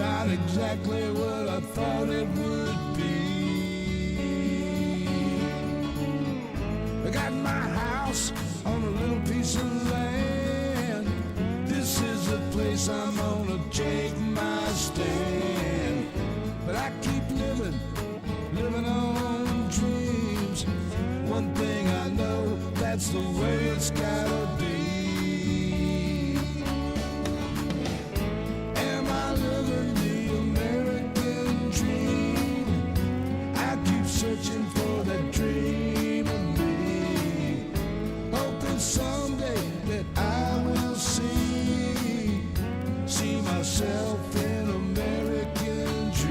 not exactly what I thought it would be. I got my house on a little piece of land. This is the place I'm gonna take my stand. But I keep living on dreams. One thing I know, that's the way it's gotta be. Am I living the American dream? I keep searching for that dream of me, hoping someday that I will see myself in American dream.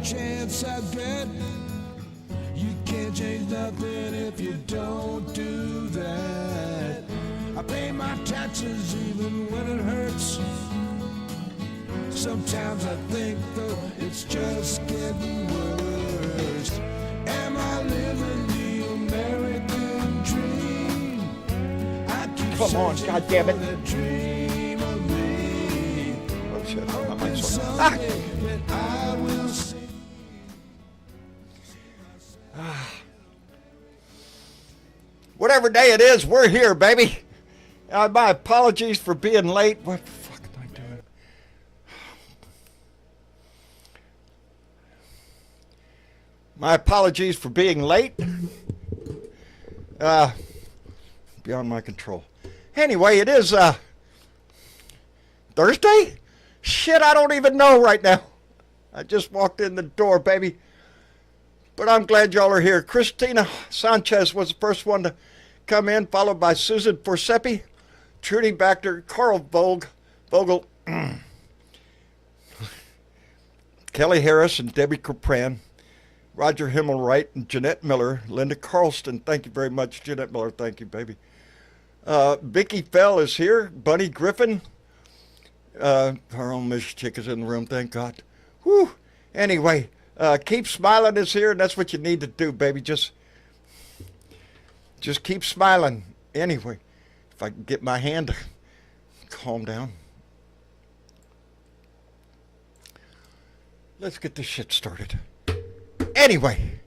Chance I get, you can't change nothing if you don't do that. I pay my taxes even when it hurts. Sometimes I think though it's just getting worse. Am I living the American dream? I keep Come on, goddammit. for that dream of me. Oh shit, not my Hoping song. someday that I will see. Whatever day it is, we're here, baby. My apologies for being late. What the fuck am I doing? My apologies for being late. Beyond my control. Anyway, it is Thursday? Shit, I don't even know right now. I just walked in the door, baby. But I'm glad y'all are here. Christina Sanchez was the first one to come in, followed by Susan Forsepi, Trudy Baxter, Carl Vogel, Kelly Harris and Debbie Capran, Roger Himmelwright and Jeanette Miller, Linda Carlston. Thank you very much, Jeanette Miller. Thank you, baby. Vicki Fell is here. Bunny Griffin. Our own Miss Chick is in the room, thank God. Whew. Anyway, Keep Smiling is here, and that's what you need to do, baby. Just keep smiling. Anyway, if I can get my hand to calm down. Let's get this shit started. Anyway,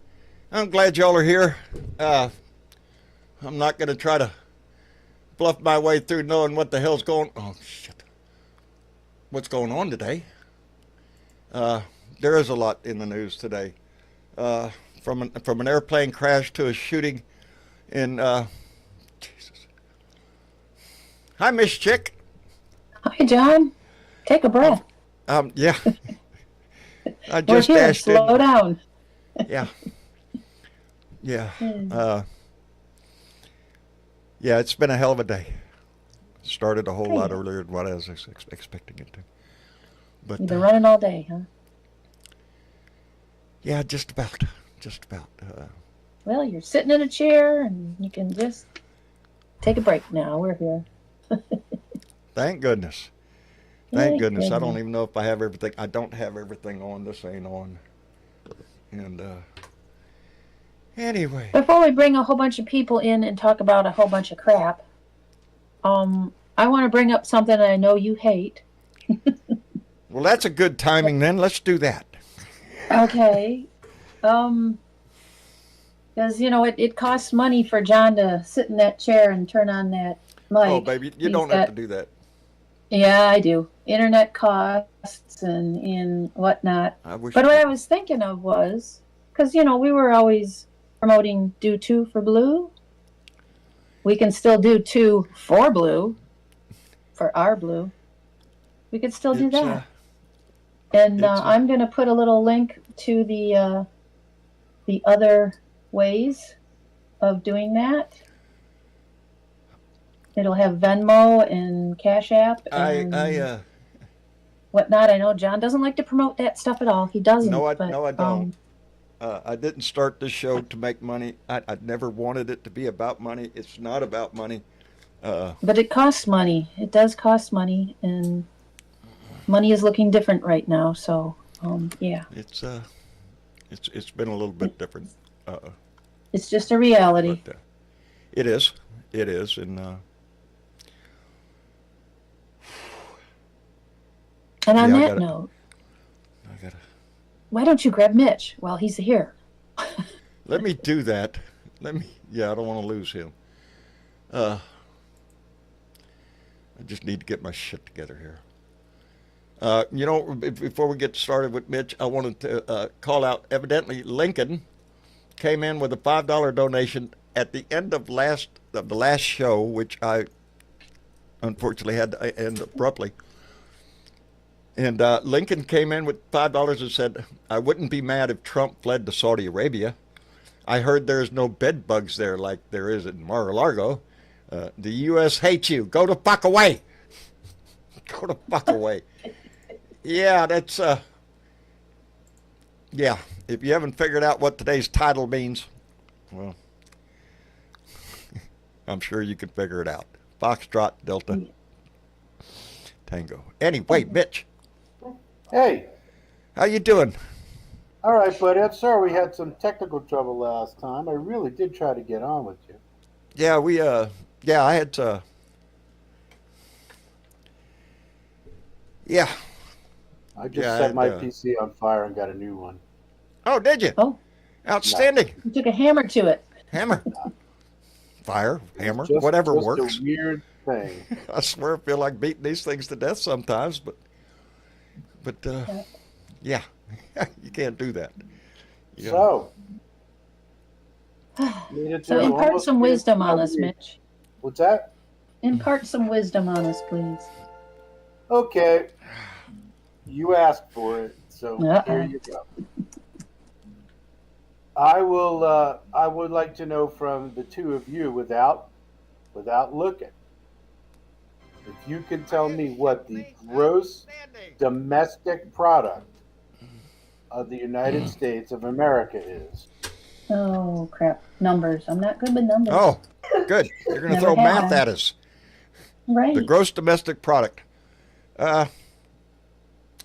I'm glad y'all are here. I'm not going to try to bluff my way through knowing what the hell's going on. Oh, shit. What's going on today? There is a lot in the news today. From an airplane crash to a shooting in, Jesus. Hi, Miss Chick. Hi, John. Take a breath. Yeah. I We're just here. dashed in. Slow down. Yeah. Yeah. Yeah, it's been a hell of a day. Started a whole lot earlier than what I was expecting it to. But You've been running all day, huh? yeah, just about. Well, you're sitting in a chair and you can just take a break now. We're here. Thank goodness. Thank goodness. I don't even know if I have everything. I don't have everything on. This ain't on. And anyway. Before we bring a whole bunch of people in and talk about a whole bunch of crap, I want to bring up something I know you hate. Well, that's a good timing then. Let's do that. Okay. Because, it costs money for John to sit in that chair and turn on that mic. Oh, baby, you don't have to do that. Yeah, I do. Internet costs and whatnot. But what I was thinking of was, because, we were always promoting do 2 for blue. We can still do 2 for blue. for our blue. We could still do It's, that. And it's, I'm going to put a little link to the other ways of doing that. It'll have Venmo and Cash App and whatnot. I know John doesn't like to promote that stuff at all. He doesn't. No, I but, don't. I didn't start this show to make money. I never wanted it to be about money. It's not about money. But it costs money. It does cost money, and money is looking different right now. So, yeah. It's been a little bit different. It's just a reality. But, it is, and on that note, why don't you grab Mitch while he's here? Let me do that. Yeah, I don't want to lose him. I just need to get my shit together here. Before we get started with Mitch, I wanted to call out, evidently, Lincoln came in with a $5 donation at the end of the last show, which I unfortunately had to end abruptly. And Lincoln came in with $5 and said, I wouldn't be mad if Trump fled to Saudi Arabia. I heard there's no bed bugs there like there is in Mar-a-Lago. The U.S. hates you. Go the fuck away. Go the fuck away. Yeah, that's, yeah. If you haven't figured out what today's title means, well, I'm sure you can figure it out. Foxtrot, Delta, Tango. Anyway, Mitch. Hey. How you doing? All right, buddy. I'm sorry we had some technical trouble last time. I really did try to get on with you. Yeah, I had to. Yeah. I just set my PC on fire and got a new one. Oh, did you? Oh. Outstanding. You took a hammer to it. Hammer. Fire, hammer, Just whatever works. A weird thing. I swear I feel like beating these things to death sometimes, but yeah, you can't do that. Yeah. So impart some wisdom on us, Mitch. What's that? Impart some wisdom on us, please. Okay. You asked for it, so here you go. I would like to know from the two of you without looking. If you can tell me what the gross domestic product of the United States of America is. Oh, crap. Numbers. I'm not good with numbers. Oh, good. You're going to throw math at us. Right. The gross domestic product. That's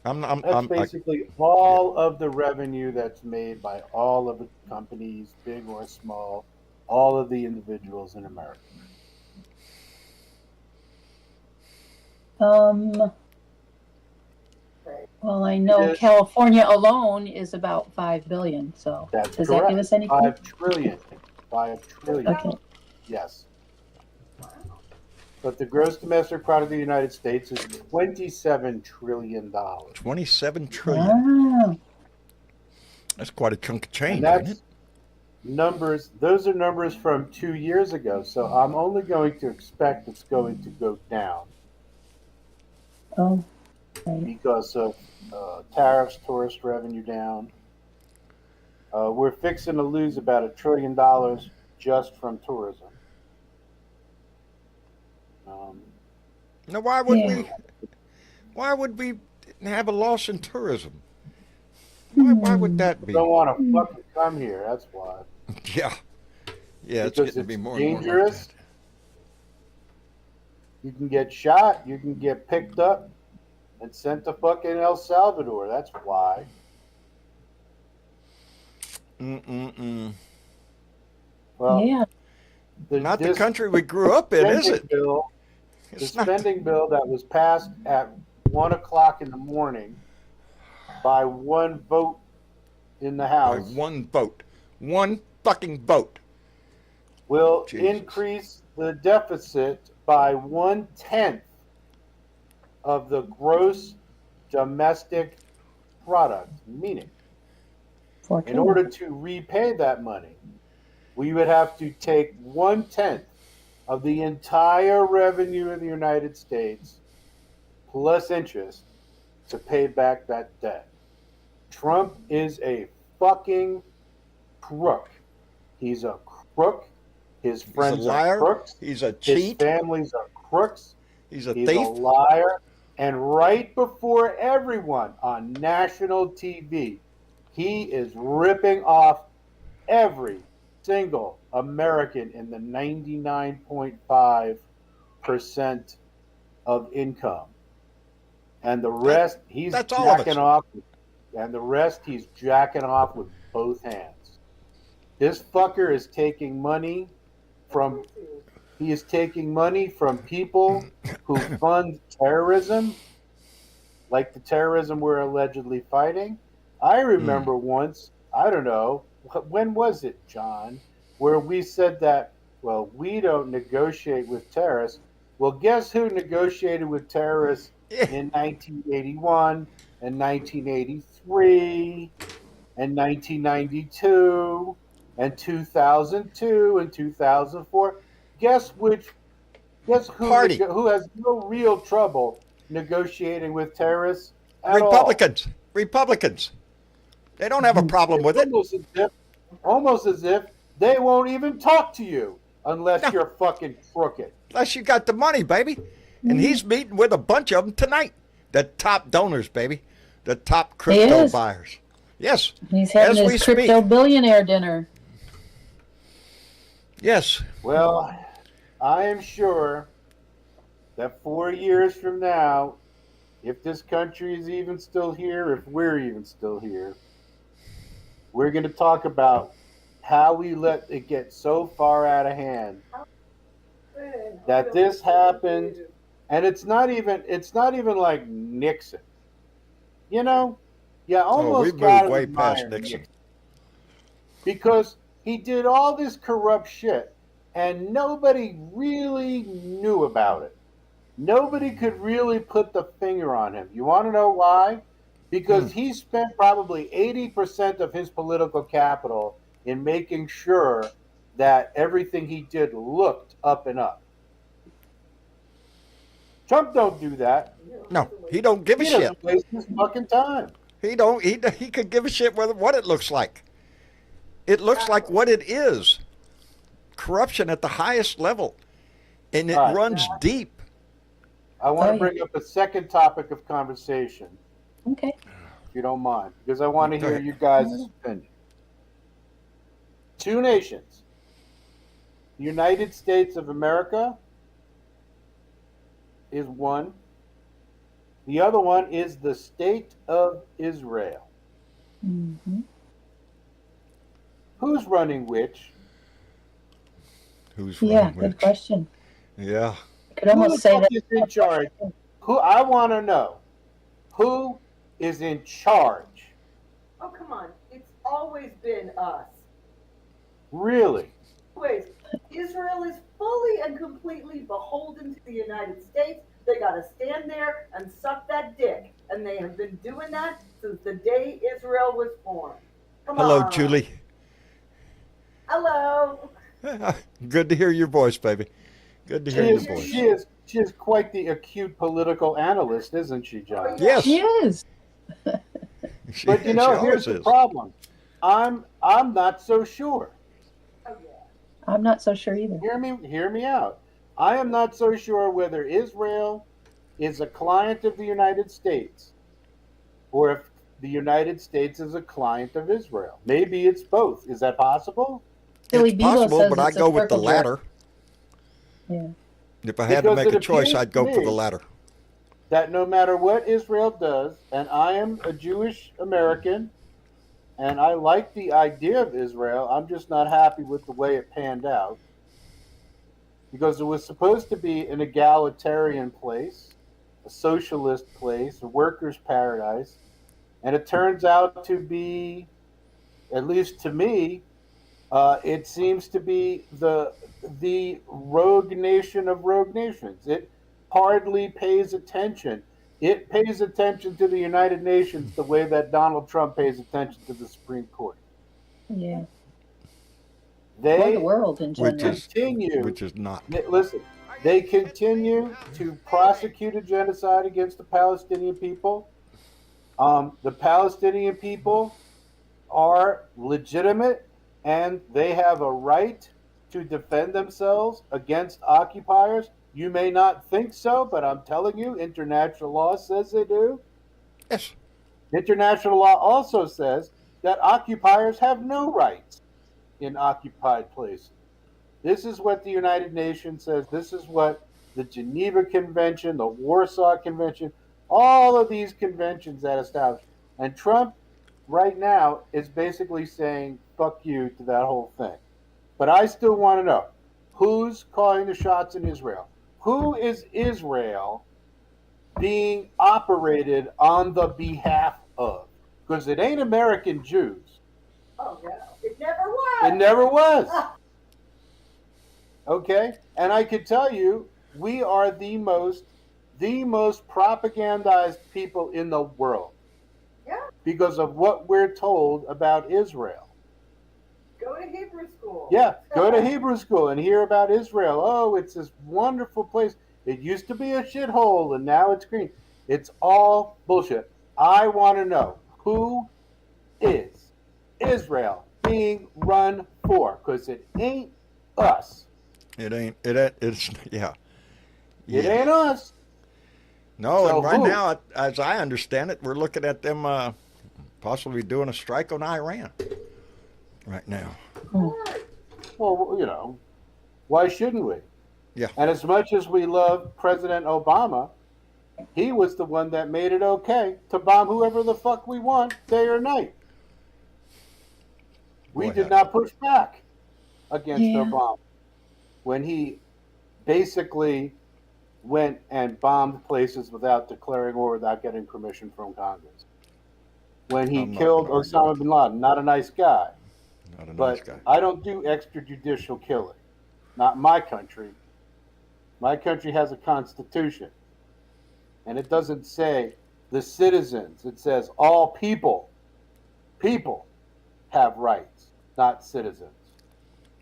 basically all of the revenue that's made by all of the companies, big or small, all of the individuals in America. Well, I know California alone is about $5 billion. So that's does correct. that give us anything? 5 trillion. 5 trillion. Okay. Yes. But the gross domestic product of the United States is $27 trillion. 27 trillion. Wow. That's quite a chunk of change, And that's isn't it? numbers. Those are numbers from 2 years ago. So I'm only going to expect it's going to go down. Oh. Right. Because of tariffs, tourist revenue down. We're fixing to lose about $1 trillion just from tourism. Now, why would we have a loss in tourism? Why would that be? Don't want to fucking come here. That's why. Yeah, it's because getting to be more dangerous. and more like that. You can get shot. You can get picked up and sent to fucking El Salvador. That's why. Well, yeah. Not the country we grew up in, is it? The spending bill that was passed at 1 o'clock in the morning by one vote in the House. By one vote. One fucking vote. Will increase the deficit by 1/10 of the gross domestic product. Meaning, in order to repay that money, we would have to take 1/10 of the entire revenue of the United States plus interest to pay back that debt. Trump is a fucking crook. He's a crook. His friends are crooks. He's a cheat. His families are crooks. He's a He's thief. a liar. And right before everyone on national TV, he is ripping off every single American in the 99.5% of income. And the rest, he's jacking off. And the rest, he's jacking off with both hands. This fucker is taking money from people who fund terrorism, like the terrorism we're allegedly fighting. I remember once, I don't know, when was it, John, where we said that, well, we don't negotiate with terrorists. Well, guess who negotiated with terrorists in 1981 and 1983 and 1992 and 2002 and 2004? Guess who has no real trouble negotiating with terrorists at Republicans. They don't have a problem with it. Almost as if they won't even talk to you unless you're fucking crooked. Unless you got the money, baby. And he's meeting with a bunch of them tonight. The top donors, baby. The top crypto buyers. Yes. He's having his crypto billionaire dinner. Yes. Well, I am sure that 4 years from now, if this country is even still here, if we're even still here, we're going to talk about how we let it get so far out of hand that this happened, and it's not even like Nixon. You know, almost got way past Nixon. Because he did all this corrupt shit, and nobody really knew about it. Nobody could really put the finger on him. You want to know why? Because he spent probably 80% of his political capital in making sure that everything he did looked up and up. Trump don't do that. No, he don't give a shit. He doesn't waste his fucking time. He don't. He could give a shit what it looks like. It looks like what it is. Corruption at the highest level, and it runs deep. I want to bring up a second topic of conversation. Okay. If you don't mind, because I want to hear you guys' opinion. Two nations. The United States of America is one. The other one is the State of Israel. Mm-hmm. Who's running which? Who's running which? Good question. Yeah. I could almost say that. Is in charge? Who? I want to know. Who is in charge? Oh, come on. It's always been us. Really? Always. Israel is fully and completely beholden to the United States. They got to stand there and suck that dick. And they have been doing that since the day Israel was born. Hello, Julie. Hello. Good to hear your voice, baby. Good to hear your voice. She is quite the acute political analyst, isn't she, John? Yes. She is. But you know, here's the problem. I'm not so sure. Oh, yeah. I'm not so sure either. Hear me out. I am not so sure whether Israel is a client of the United States or if the United States is a client of Israel. Maybe it's both. Is that possible? It's possible, but I go with the latter. Yeah. If I had to make a choice, I'd go for the latter. That no matter what Israel does, and I am a Jewish American, and I like the idea of Israel, I'm just not happy with the way it panned out. Because it was supposed to be an egalitarian place, a socialist place, a workers' paradise, and it turns out to be, at least to me, it seems to be the rogue nation of rogue nations. It hardly pays attention. It pays attention to the United Nations the way that Donald Trump pays attention to the Supreme Court. Yeah. They or the world in general. continue. Which is not. Listen, They continue to prosecute a genocide against the Palestinian people. The Palestinian people are legitimate and they have a right to defend themselves against occupiers. You may not think so, but I'm telling you, international law says they do. Yes. International law also says that occupiers have no rights in occupied places. This is what the United Nations says. This is what the Geneva Convention, the Warsaw Convention, all of these conventions that establish. And Trump right now is basically saying fuck you to that whole thing. But I still want to know who's calling the shots in Israel? Who is Israel being operated on the behalf of? Because it ain't American Jews. Oh, no. It never was. It never was. Okay? And I could tell you, we are the most propagandized people in the world. Yeah. Because of what we're told about Israel. Go to Hebrew school. Yeah, go to Hebrew school and hear about Israel. Oh, it's this wonderful place. It used to be a shithole and now it's green. It's all bullshit. I want to know, who is Israel being run for? Because it ain't us. It's, yeah. It ain't us. No, So and right who? now, as I understand it, we're looking at them possibly doing a strike on Iran right now. Well, you know, why shouldn't we? Yeah. And as much as we love President Obama, he was the one that made it okay to bomb whoever the fuck we want, day or night. We Boy, did not push back against Obama when he basically went and bombed places without declaring war, without getting permission from Congress. When he killed Osama bin Laden, not a nice guy. Not a But nice guy. I don't do extrajudicial killing. Not my country. My country has a constitution. And it doesn't say the citizens. It says all people have rights, not citizens.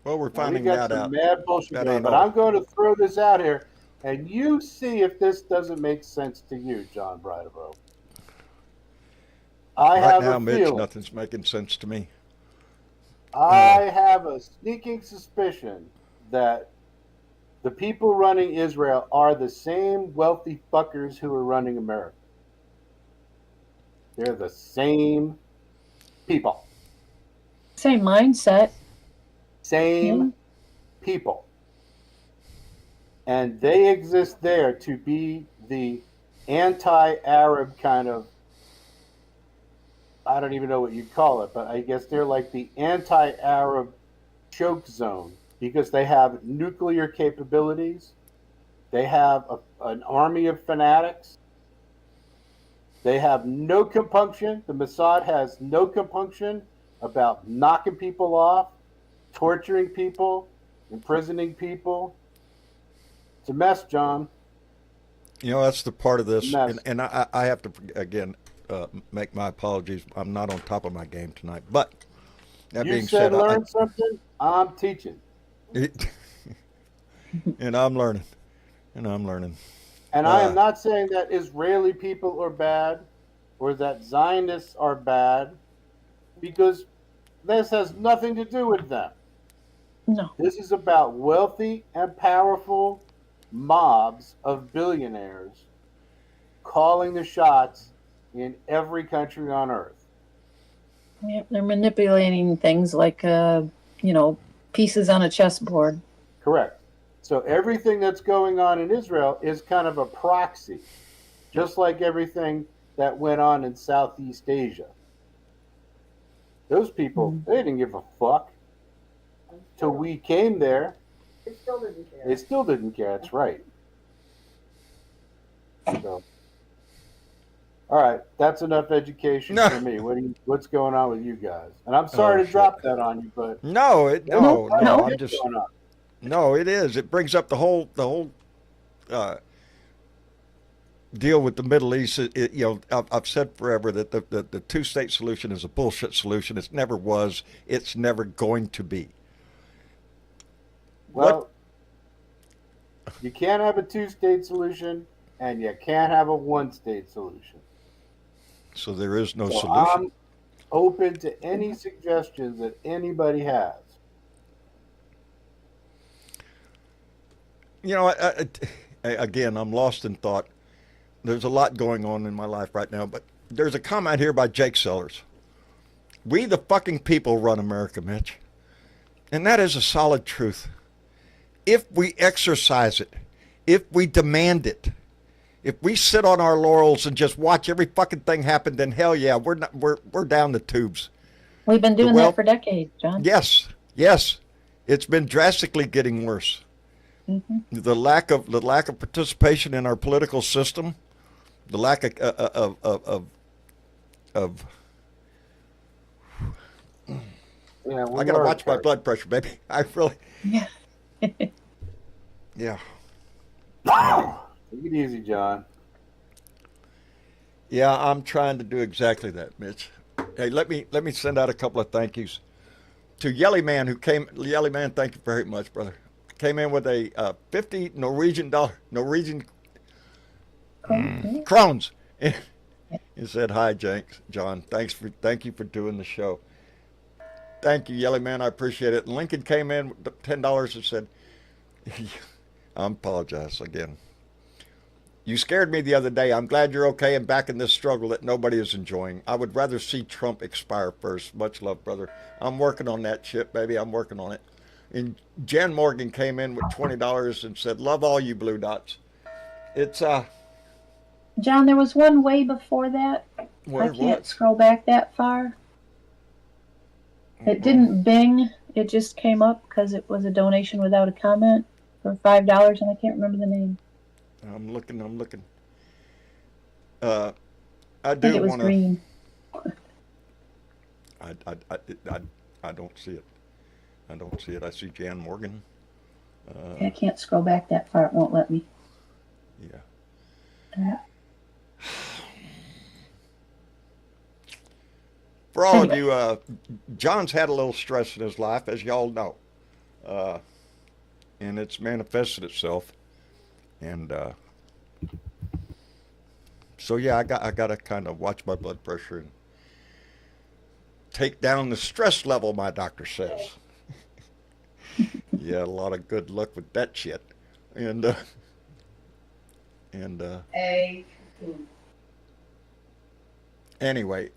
Well, we're Now, finding we got that some out. mad bullshit That going, ain't but all. I'm going to throw this out here, and you see if this doesn't make sense to you, John Bridebo. I Right have now, a Mitch, feeling. nothing's making sense to me. I have a sneaking suspicion that the people running Israel are the same wealthy fuckers who are running America. They're the same people. Same mindset. Same people. And they exist there to be the anti-Arab kind of, I don't even know what you'd call it, but I guess they're like the anti-Arab choke zone because they have nuclear capabilities. They have an army of fanatics. They have no compunction. The Mossad has no compunction about knocking people off, torturing people, imprisoning people. It's a mess, John. You know, that's the part of this, Mess. and I have to, again, make my apologies. I'm not on top of my game tonight. But that You being said said, learn something, I'm teaching. and I'm learning. And I'm learning. And I am not saying that Israeli people are bad or that Zionists are bad because this has nothing to do with them. No. This is about wealthy and powerful mobs of billionaires calling the shots in every country on earth. Yeah, they're manipulating things like, pieces on a chessboard. Correct. So everything that's going on in Israel is kind of a proxy, just like everything that went on in Southeast Asia. Those people, they didn't give a fuck till we came there. They still didn't care. They still didn't care. That's right. So, all right, that's enough education for me. What's going on with you guys? And I'm sorry to drop that on you, but no, I'm just going on. no, it is. It brings up the whole deal with the Middle East. I've said forever that the two-state solution is a bullshit solution. It never was. It's never going to be. Well, You can't have a two-state solution, and you can't have a one-state solution. So there is no So solution. I'm open to any suggestions that anybody has. You know, again, I'm lost in thought. There's a lot going on in my life right now, but there's a comment here by Jake Sellers. We the fucking people run America, Mitch. And that is a solid truth. If we exercise it, if we demand it, if we sit on our laurels and just watch every fucking thing happen, then hell yeah, we're down the tubes. We've been doing that for decades, John. Yes, yes. It's been drastically getting worse. Mm-hmm. The lack of participation in our political system, the lack of Yeah, I gotta watch my blood pressure, baby. I really. Yeah. Yeah. Take it easy, John. Yeah, I'm trying to do exactly that, Mitch. Hey, let me send out a couple of thank yous to Yelly Man who came. Yelly Man, thank you very much, brother. Came in with a 50 Norwegian crowns. He said, "Hi, John. Thank you for doing the show." Thank you, Yelly Man. I appreciate it. And Lincoln came in with $10 and said, I apologize again. You scared me the other day. I'm glad you're okay and back in this struggle that nobody is enjoying. I would rather see Trump expire first. Much love, brother. I'm working on that shit, baby. I'm working on it. And Jan Morgan came in with $20 and said, love all you blue dots. It's, John, there was one way before that. I can't scroll back that far. It didn't bing. It just came up because it was a donation without a comment for $5, and I can't remember the name. I'm looking. I think it was green. I don't see it. I see Jan Morgan. I can't scroll back that far. It won't let me. Yeah. For all of you, John's had a little stress in his life, as y'all know, and it's manifested itself. And so yeah, I got to kind of watch my blood pressure and take down the stress level. My doctor says. Yeah, a lot of good luck with that shit. And anyway.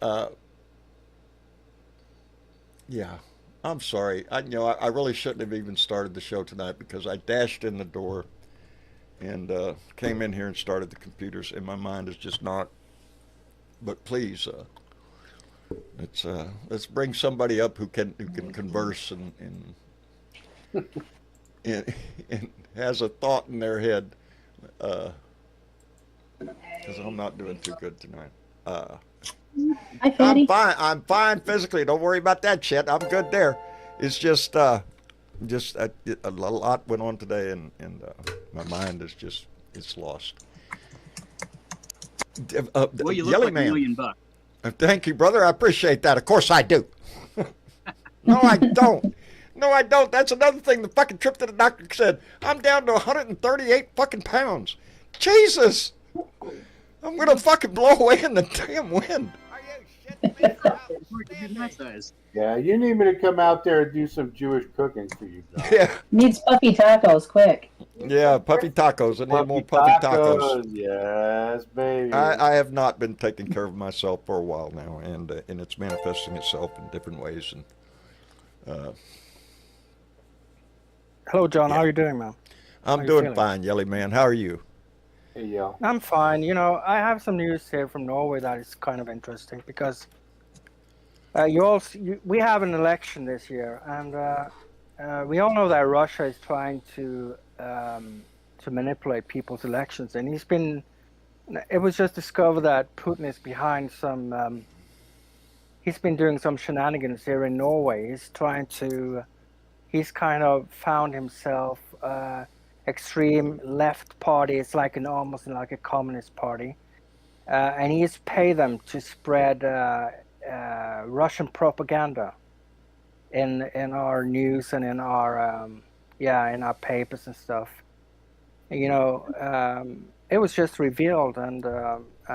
Yeah, I'm sorry. I really shouldn't have even started the show tonight because I dashed in the door and came in here and started the computers, and my mind is just not. But please, let's bring somebody up who can converse and has a thought in their head, because I'm not doing too good tonight. I'm fine physically. Don't worry about that shit. I'm good there. It's just a lot went on today, and my mind is it's lost. Well, you look like $1 million. Thank you, brother. I appreciate that. Of course I do. No, I don't. No, I don't. That's another thing. The fucking trip to the doctor said I'm down to 138 fucking pounds. Jesus. I'm gonna fucking blow away in the damn wind. Yeah, you need me to come out there and do some Jewish cooking for you, John. Yeah. Needs puffy tacos, quick. Yeah, puffy tacos. I need more puffy tacos. Yes, baby. I have not been taking care of myself for a while now, and it's manifesting itself in different ways. And hello, John. Yeah. How are you doing, man? I'm doing fine, Yelly Man. How are you? Hey, yo. I'm fine. You know, I have some news here from Norway that is kind of interesting because we have an election this year, and we all know that Russia is trying to manipulate people's elections, and it was just discovered that Putin is behind some. He's been doing some shenanigans here in Norway. He's kind of found himself. Extreme left party. It's like almost like a communist party, and he's paid them to spread Russian propaganda in our news and in our papers and stuff. You know, it was just revealed, and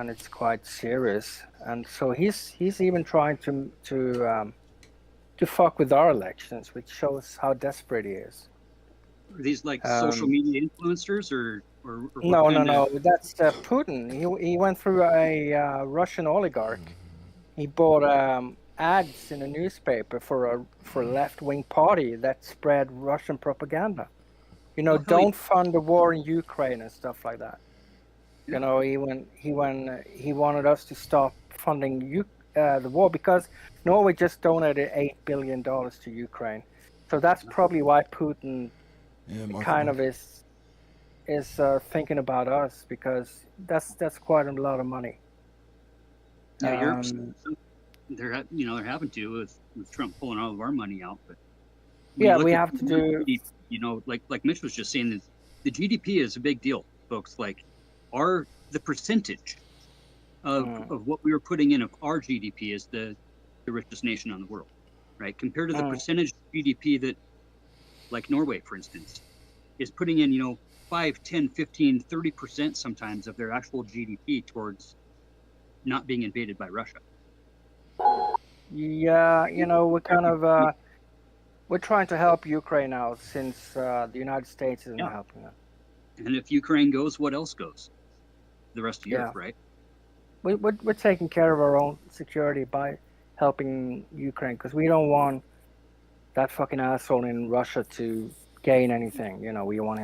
it's quite serious. And so he's even trying to fuck with our elections, which shows how desperate he is. Are these like social media influencers or no, that's Putin. He went through a Russian oligarch. He bought ads in a newspaper for a left-wing party that spread Russian propaganda. You know, don't fund the war in Ukraine and stuff like that. You know, he wanted us to stop funding the war because Norway just donated $8 billion to Ukraine. So that's probably why Putin kind of is thinking about us, because that's quite a lot of money. Yeah, they're having to with Trump pulling all of our money out, but yeah, we have to do. You know, like Mitch was just saying, the GDP is a big deal, folks. Like, the percentage of what we were putting in of our GDP is the richest nation in the world, right? Compared to the percentage of GDP that, like Norway, for instance, is putting in, you know, 5, 10, 15, 30% sometimes of their actual GDP towards not being invaded by Russia. Yeah, you know, we're kind of we're trying to help Ukraine out since the United States isn't helping us. And if Ukraine goes, what else goes? The rest of Europe, right? We're taking care of our own security by helping Ukraine, because we don't want that fucking asshole in Russia to gain anything. You know, we want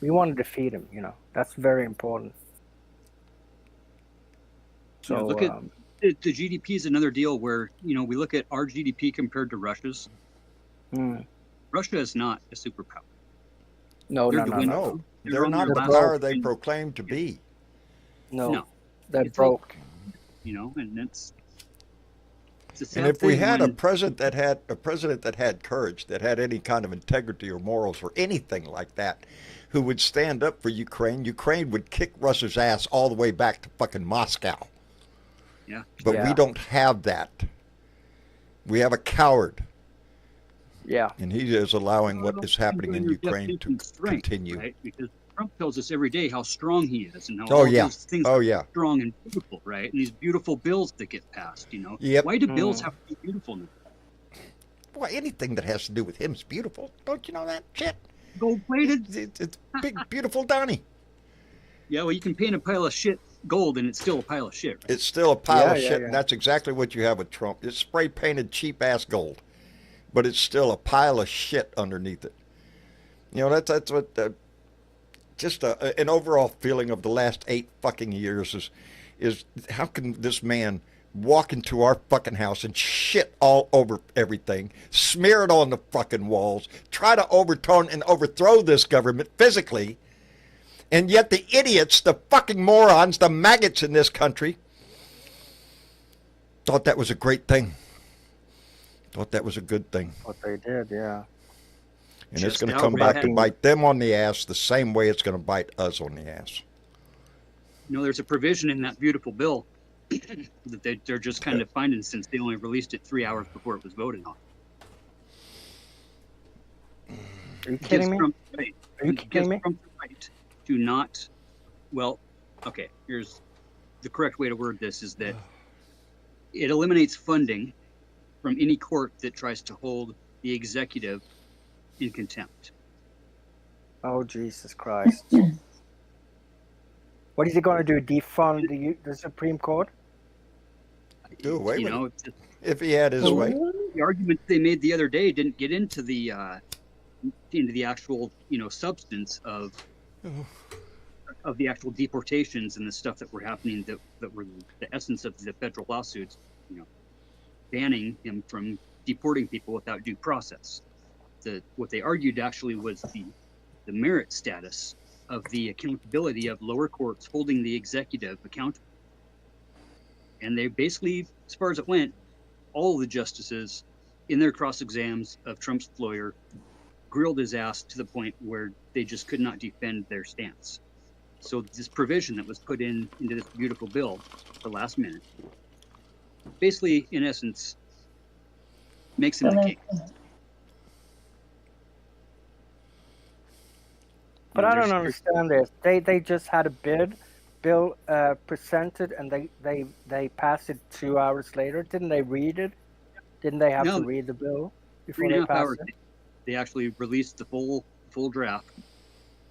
to defeat him. You know, that's very important. So you know, look at the GDP is another deal where, you know, we look at our GDP compared to Russia's. Russia is not a superpower. No. They're not the power they proclaim to be. No. They're broke. You know, and it's a sad and if we had when... a president that had courage, that had any kind of integrity or morals or anything like that, who would stand up for Ukraine, Ukraine would kick Russia's ass all the way back to fucking Moscow. Yeah. But we don't have that. We have a coward. Yeah. And he is allowing what is happening in Ukraine to continue. Right? Because Trump tells us every day how strong he is and how all these things are strong and beautiful, right? And these beautiful bills that get passed, you know. Yep. Why do bills have to be beautiful now? Well, anything that has to do with him is beautiful. Don't you know that shit? Gold-plated? It's big, beautiful Donnie. Yeah, well, you can paint a pile of shit gold and it's still a pile of shit, right? It's still a pile of shit, and that's exactly what you have with Trump. It's spray-painted cheap-ass gold, but it's still a pile of shit underneath it. You know, that's what... just an overall feeling of the last 8 fucking years is how can this man walk into our fucking house and shit all over everything, smear it on the fucking walls, try to overturn and overthrow this government physically, and yet the idiots, the fucking morons, the maggots in this country thought that was a great thing. Thought that was a good thing. What they did, yeah. And it's going to come back to bite them on the ass the same way it's going to bite us on the ass. You know, there's a provision in that beautiful bill that they're just kind of finding since they only released it 3 hours before it was voted on. Are you kidding me? Are you kidding me? Trump the right to not, well, okay, here's the correct way to word this is that it eliminates funding from any court that tries to hold the executive in contempt. Oh, Jesus Christ. What is he going to do? Defund the Supreme Court? Do away with it. If he had his way. The argument they made the other day didn't get into the actual, you know, substance of the actual deportations and the stuff that were happening that were the essence of the federal lawsuits, you know, banning him from deporting people without due process. What they argued actually was the merit status of the accountability of lower courts holding the executive accountable. And they basically, as far as it went, all of the justices in their cross-exams of Trump's lawyer grilled his ass to the point where they just could not defend their stance. So this provision that was put into this beautiful bill at the last minute, basically, in essence, makes him the king. But I don't understand this. They just had a bill presented, and they passed it 2 hours later. Didn't they read it? Didn't they have to read the bill before they passed it? They actually released the full draft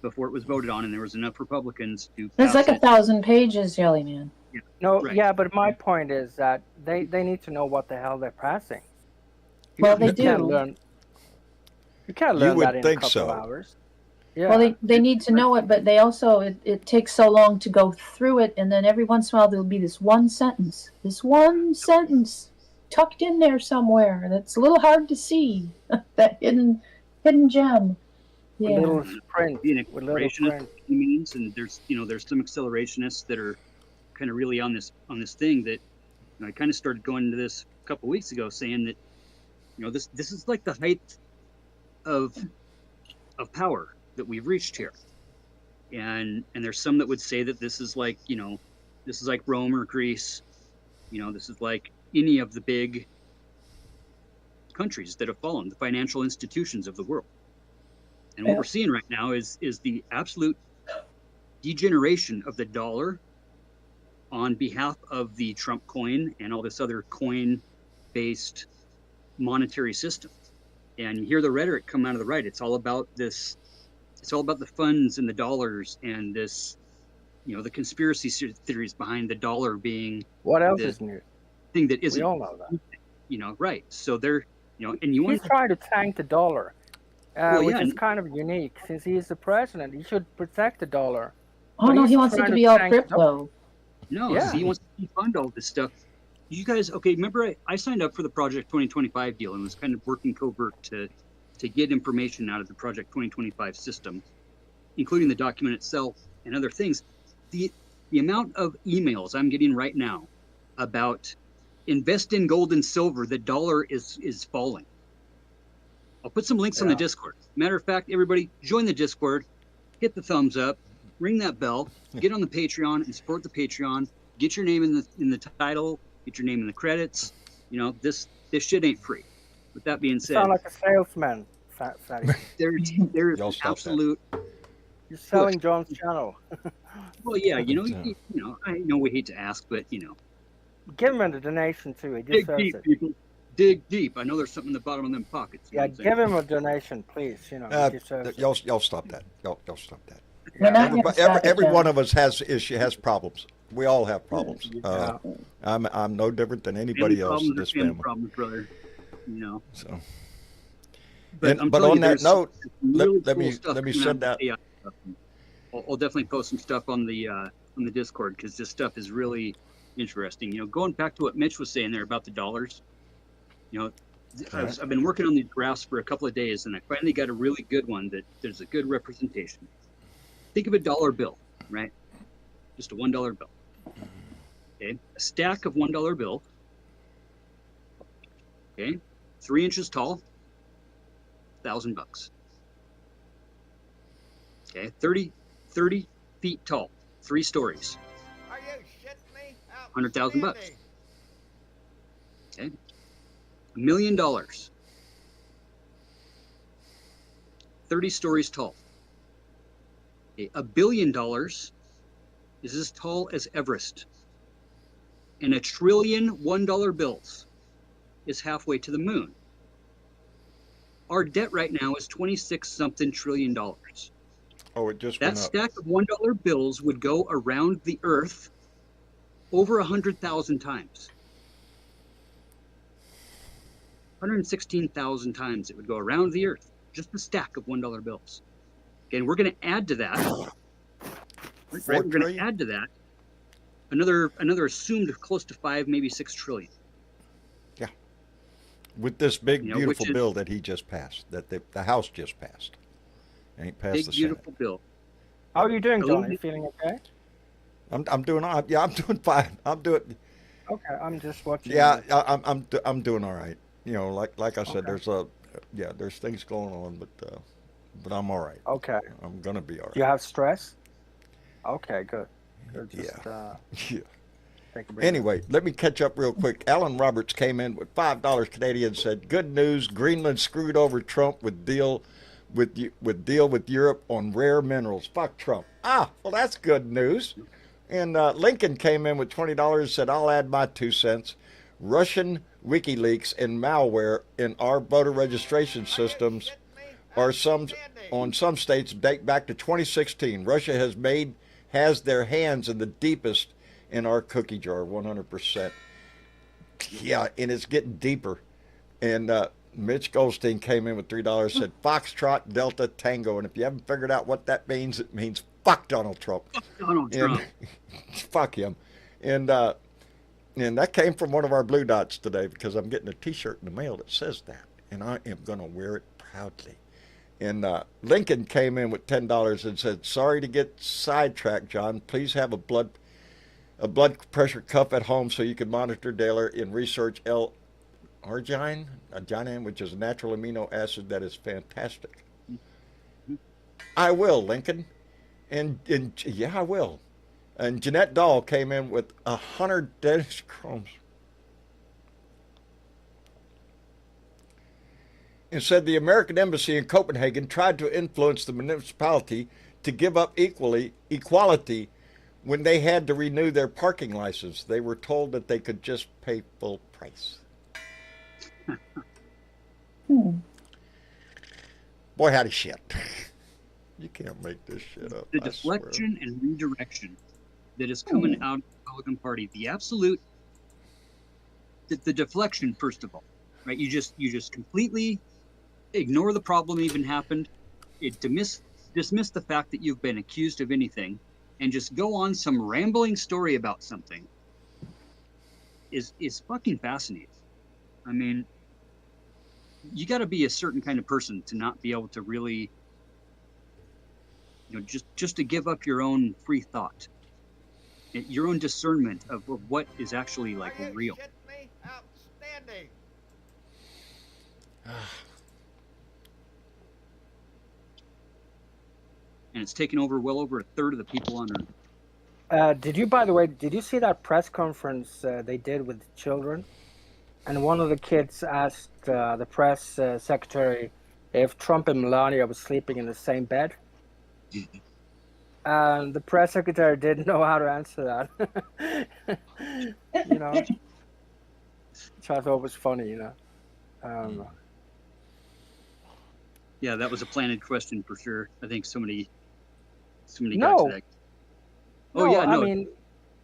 before it was voted on, and there was enough Republicans to. It's like 1,000 pages, Jelly Man. Yeah. No, right. yeah, but my point is that they need to know what the hell they're passing. Well, they do. You can't learn would that in think a couple so. of hours. Yeah. Well, they need to know it, but they also, it takes so long to go through it, and then every once in a while there'll be this one sentence tucked in there somewhere that's a little hard to see. That hidden gem. Yeah. With little print. Being an accelerationist means, and there's some accelerationists that are kind of really on this thing that I kind of started going into this a couple weeks ago, saying that this is like the height of power that we've reached here, and there's some that would say that this is like Rome or Greece, this is like any of the big countries that have fallen, the financial institutions of the world. And what we're seeing right now is the absolute degeneration of the dollar on behalf of the Trump coin and all this other coin-based monetary system. And you hear the rhetoric come out of the right. It's all about this. It's all about the funds and the dollars and this, the conspiracy theories behind the dollar being what else is new? Thing that isn't. We all know that. Right. So they're, and you want he's trying to tank the dollar, which is kind of unique. Since he is the president, he should protect the dollar. Oh no, he wants it to be all crypto. No, he wants to defund all this stuff. You guys, okay? Remember, I signed up for the Project 2025 deal and was kind of working covert to get information out of the Project 2025 system, including the document itself and other things. The amount of emails I'm getting right now about invest in gold and silver, the dollar is falling. I'll put some links on the Discord. Matter of fact, everybody join the Discord, hit the thumbs up, ring that bell, get on the Patreon and support the Patreon. Get your name in the title. Get your name in the credits. This shit ain't free. With that being said, you sound like a salesman, Fatty. There's absolute. You're selling John's channel. Well, yeah, I know we hate to ask, but give him a donation too. He dig deep, people. Dig deep. I know there's something in the bottom of them pockets. Yeah, give him a donation, please. Y'all stop that. Y'all stop that. Yeah. Every one of us has problems. We all have problems. I'm no different than anybody else in this family. Problems, brother. So, but on that note, really let cool me send that. I'll definitely post some stuff on the Discord because this stuff is really interesting. Going back to what Mitch was saying there about the dollars. I've been working on these graphs for a couple of days, and I finally got a really good one that there's a good representation. Think of a dollar bill, right? Just a $1 bill. Okay, a stack of $1 bills. Okay, 3 inches tall, $1,000. Okay, 30 feet tall, 3 stories. Are you shitting me? $100,000. Okay, $1 million. 30 stories tall. Okay, $1 billion is as tall as Everest. And $1 trillion $1 bills is halfway to the moon. Our debt right now is 26-something trillion dollars. Oh, it just that stack of $1 bills would go around the Earth over 100,000 times. 116,000 times it would go around the Earth. Just a stack of $1 bills. Okay, and we're going to add to that. We're going to add to that another assumed close to 5, maybe 6 trillion. Yeah. With this big beautiful bill that he just passed, that the House just passed. It ain't passed the Senate. Big beautiful bill. How are you doing, John? Are you feeling okay? I'm doing all right. Yeah, I'm doing fine. I'm doing. Okay, I'm just watching. Yeah, I'm doing all right. Like I said, there's things going on, but I'm all right. Okay. I'm gonna be all right. Do you have stress? Okay, good. Anyway, let me catch up real quick. Alan Roberts came in with $5 Canadian, said, good news, Greenland screwed over Trump with deal with deal with Europe on rare minerals. Fuck Trump. Ah, well, that's good news. And Lincoln came in with $20 and said, I'll add my 2 cents. Russian WikiLeaks and malware in our voter registration systems are on some states date back to 2016. Russia has their hands in the deepest in our cookie jar, 100%. Yeah, and it's getting deeper. And Mitch Goldstein came in with $3, said Foxtrot, Delta, Tango. And if you haven't figured out what that means, it means fuck Donald Trump. Fuck Donald Trump. Fuck him. And that came from one of our Blue Dots today, because I'm getting a T-shirt in the mail that says that. And I am going to wear it proudly. And Lincoln came in with $10 and said, sorry to get sidetracked, John. Please have a blood pressure cuff at home so you can monitor daily and research L-arginine, which is a natural amino acid that is fantastic. I will, Lincoln. And yeah, I will. And Jeanette Dahl came in with 100 Dennis chromes and said the American embassy in Copenhagen tried to influence the municipality to give up equality when they had to renew their parking license. They were told that they could just pay full price. Boy, howdy shit. You can't make this shit up. The deflection and redirection that is coming out of the Republican Party, the absolute, the deflection, first of all, right? You just completely ignore the problem even happened. It dismiss the fact that you've been accused of anything, and just go on some rambling story about something is fucking fascinating. I mean, you got to be a certain kind of person to not be able to really, just to give up your own free thought, your own discernment of what is actually like real. Outstanding. And it's taken over well over a third of the people on Earth. Did you see that press conference they did with children? And one of the kids asked the press secretary if Trump and Melania were sleeping in the same bed. And the press secretary didn't know how to answer that. Which I thought was funny, Yeah, that was a planted question for sure. I think somebody no. got to that. Oh, no, yeah, no. I mean,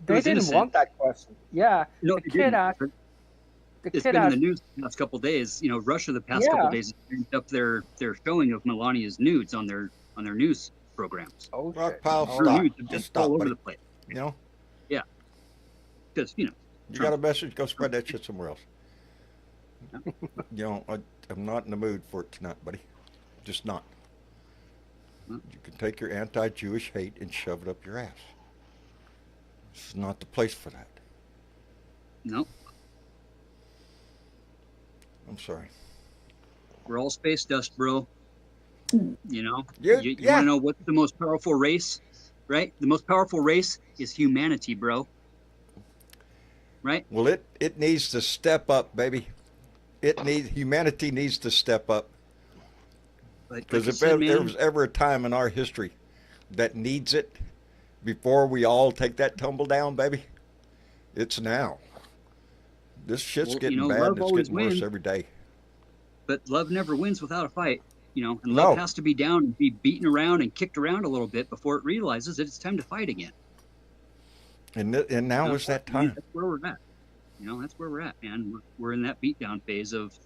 they didn't innocent. Want that question. Yeah, no, the kid asked. It's been in the news the past couple of days. Russia the past couple of days turned up their showing of Melania's nudes on their news programs. Oh, Rock pile, Her stop. nudes Just stop, all over buddy. the place. Yeah. Because You got a message, go spread that shit somewhere else. I'm not in the mood for it tonight, buddy. Just not. You can take your anti-Jewish hate and shove it up your ass. This is not the place for that. No. I'm sorry. We're all space dust, bro. You want Yeah. to know what's the most powerful race, right? The most powerful race is humanity, bro. Right? Well, it needs to step up, baby. Humanity needs to step up. Because if there was ever a time in our history that needs it, before we all take that tumble down, baby, it's now. This shit's getting bad, and it's getting worse every day. But love never wins without a fight, and love has to be down and be beaten around and kicked around a little bit before it realizes that it's time to fight again. And now is that time. That's where we're at. That's where we're at, man. We're in that beatdown phase of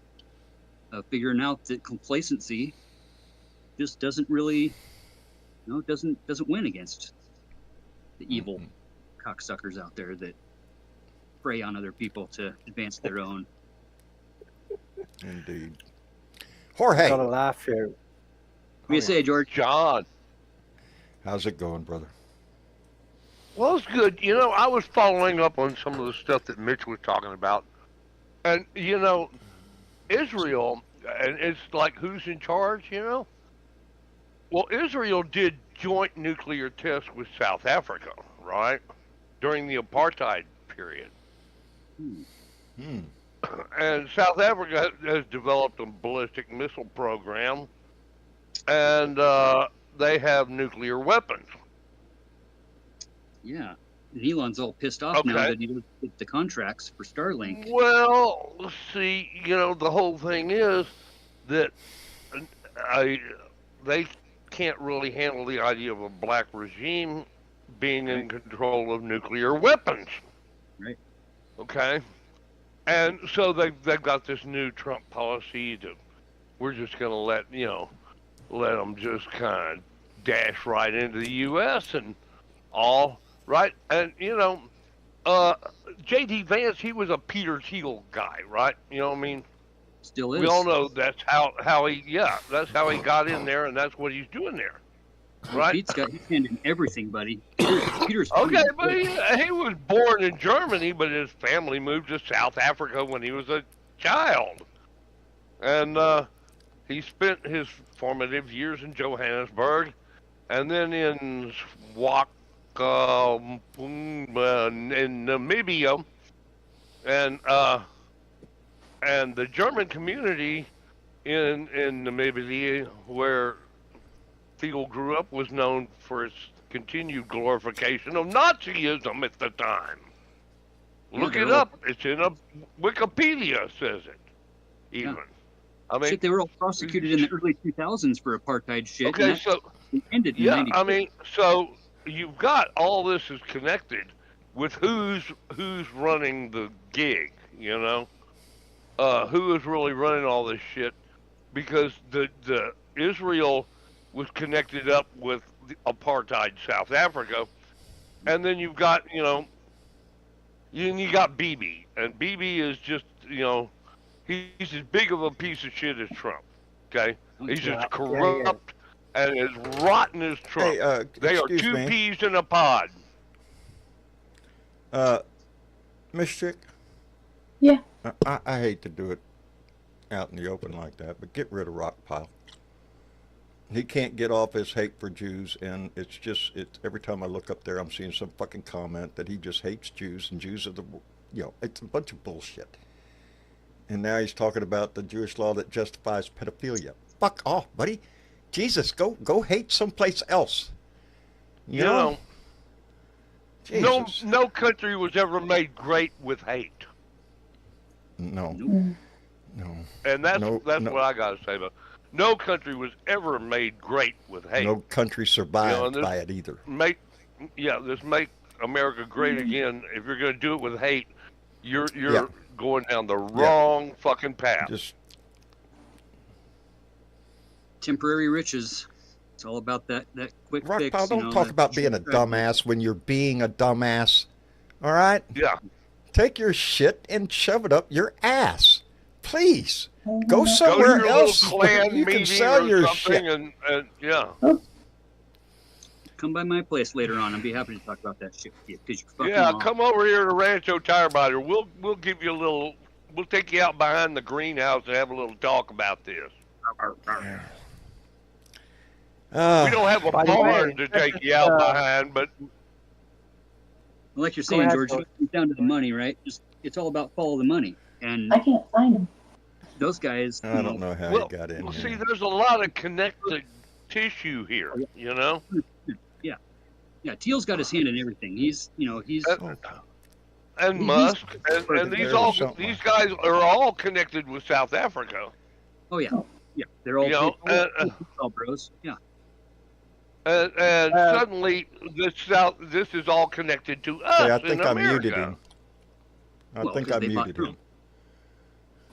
figuring out that complacency just doesn't really, doesn't win against the evil cocksuckers out there that prey on other people to advance their own. Indeed. Jorge. Got to laugh here. What do you say, George? John. How's it going, brother? Well, it's good. I was following up on some of the stuff that Mitch was talking about. And, Israel, and it's like who's in charge, Well, Israel did joint nuclear tests with South Africa, right? During the apartheid period. And South Africa has developed a ballistic missile program. and they have nuclear weapons. Yeah. And Elon's all pissed off now that he doesn't get the contracts for Starlink. Well, see, the whole thing is that they can't really handle the idea of a black regime being in control of nuclear weapons. Right. Okay? And so they've got this new Trump policy that we're just going to let them just kind of dash right into the U.S. and all, right? And, J.D. Vance, he was a Peter Thiel guy, right? You know what I mean? Still is. We all know that's how he got in there, and that's what he's doing there, right? He's handing everything, buddy. Peter's okay, but he was born in Germany, but his family moved to South Africa when he was a child, and he spent his formative years in Johannesburg, and then in in Namibia, and the German community in Namibia, where Thiel grew up, was known for its continued glorification of Nazism at the time. Look it up. It's in a Wikipedia says it. Even. Yeah. I mean, shit, they were all prosecuted in the early 2000s for apartheid shit. Okay, so ended in yeah, 90. I mean, so you've got all this is connected with who's running the gig, who is really running all this shit, because the Israel was connected up with the apartheid South Africa, and then you've got you got Bibi, and Bibi is just he's as big of a piece of shit as Trump. Okay, he's just corrupt and as rotten as Trump. Hey, they are two peas in a pod. Miss Chick? Yeah. I hate to do it out in the open like that, but get rid of Rockpile. He can't get off his hate for Jews, and it's every time I look up there, I'm seeing some fucking comment that he just hates Jews, and Jews are it's a bunch of bullshit. And now he's talking about the Jewish law that justifies pedophilia. Fuck off, buddy. Jesus, go hate someplace else. You know? Jesus. No country was ever made great with hate. No. And that's what I got to say about it. No country was ever made great with hate. No country survived by it either. Make America great again. If you're going to do it with hate, you're going down the wrong fucking path. Just temporary riches. It's all about that quick fix. Rockpile, don't talk about being a dumbass when you're being a dumbass. All right? Yeah. Take your shit and shove it up your ass. Please. Go somewhere else where you can sell your shit. And come by my place later on. I'd be happy to talk about that shit with you. Come over here to Rancho Tire Biter. We'll give you a little. We'll take you out behind the greenhouse and have a little talk about this. We don't have a barn to take you out behind, but like you're saying, George, it comes down to the money, right? It's all about follow the money, and I can't find him. Those guys. I don't know how he got in. See, there's a lot of connected tissue here, Yeah, Thiel's got his hand in everything. He's and Musk and these guys are all connected with South Africa. Oh yeah, they're all all bros. Yeah. And suddenly this is all connected to us. I think in I America. muted him. I think I muted him.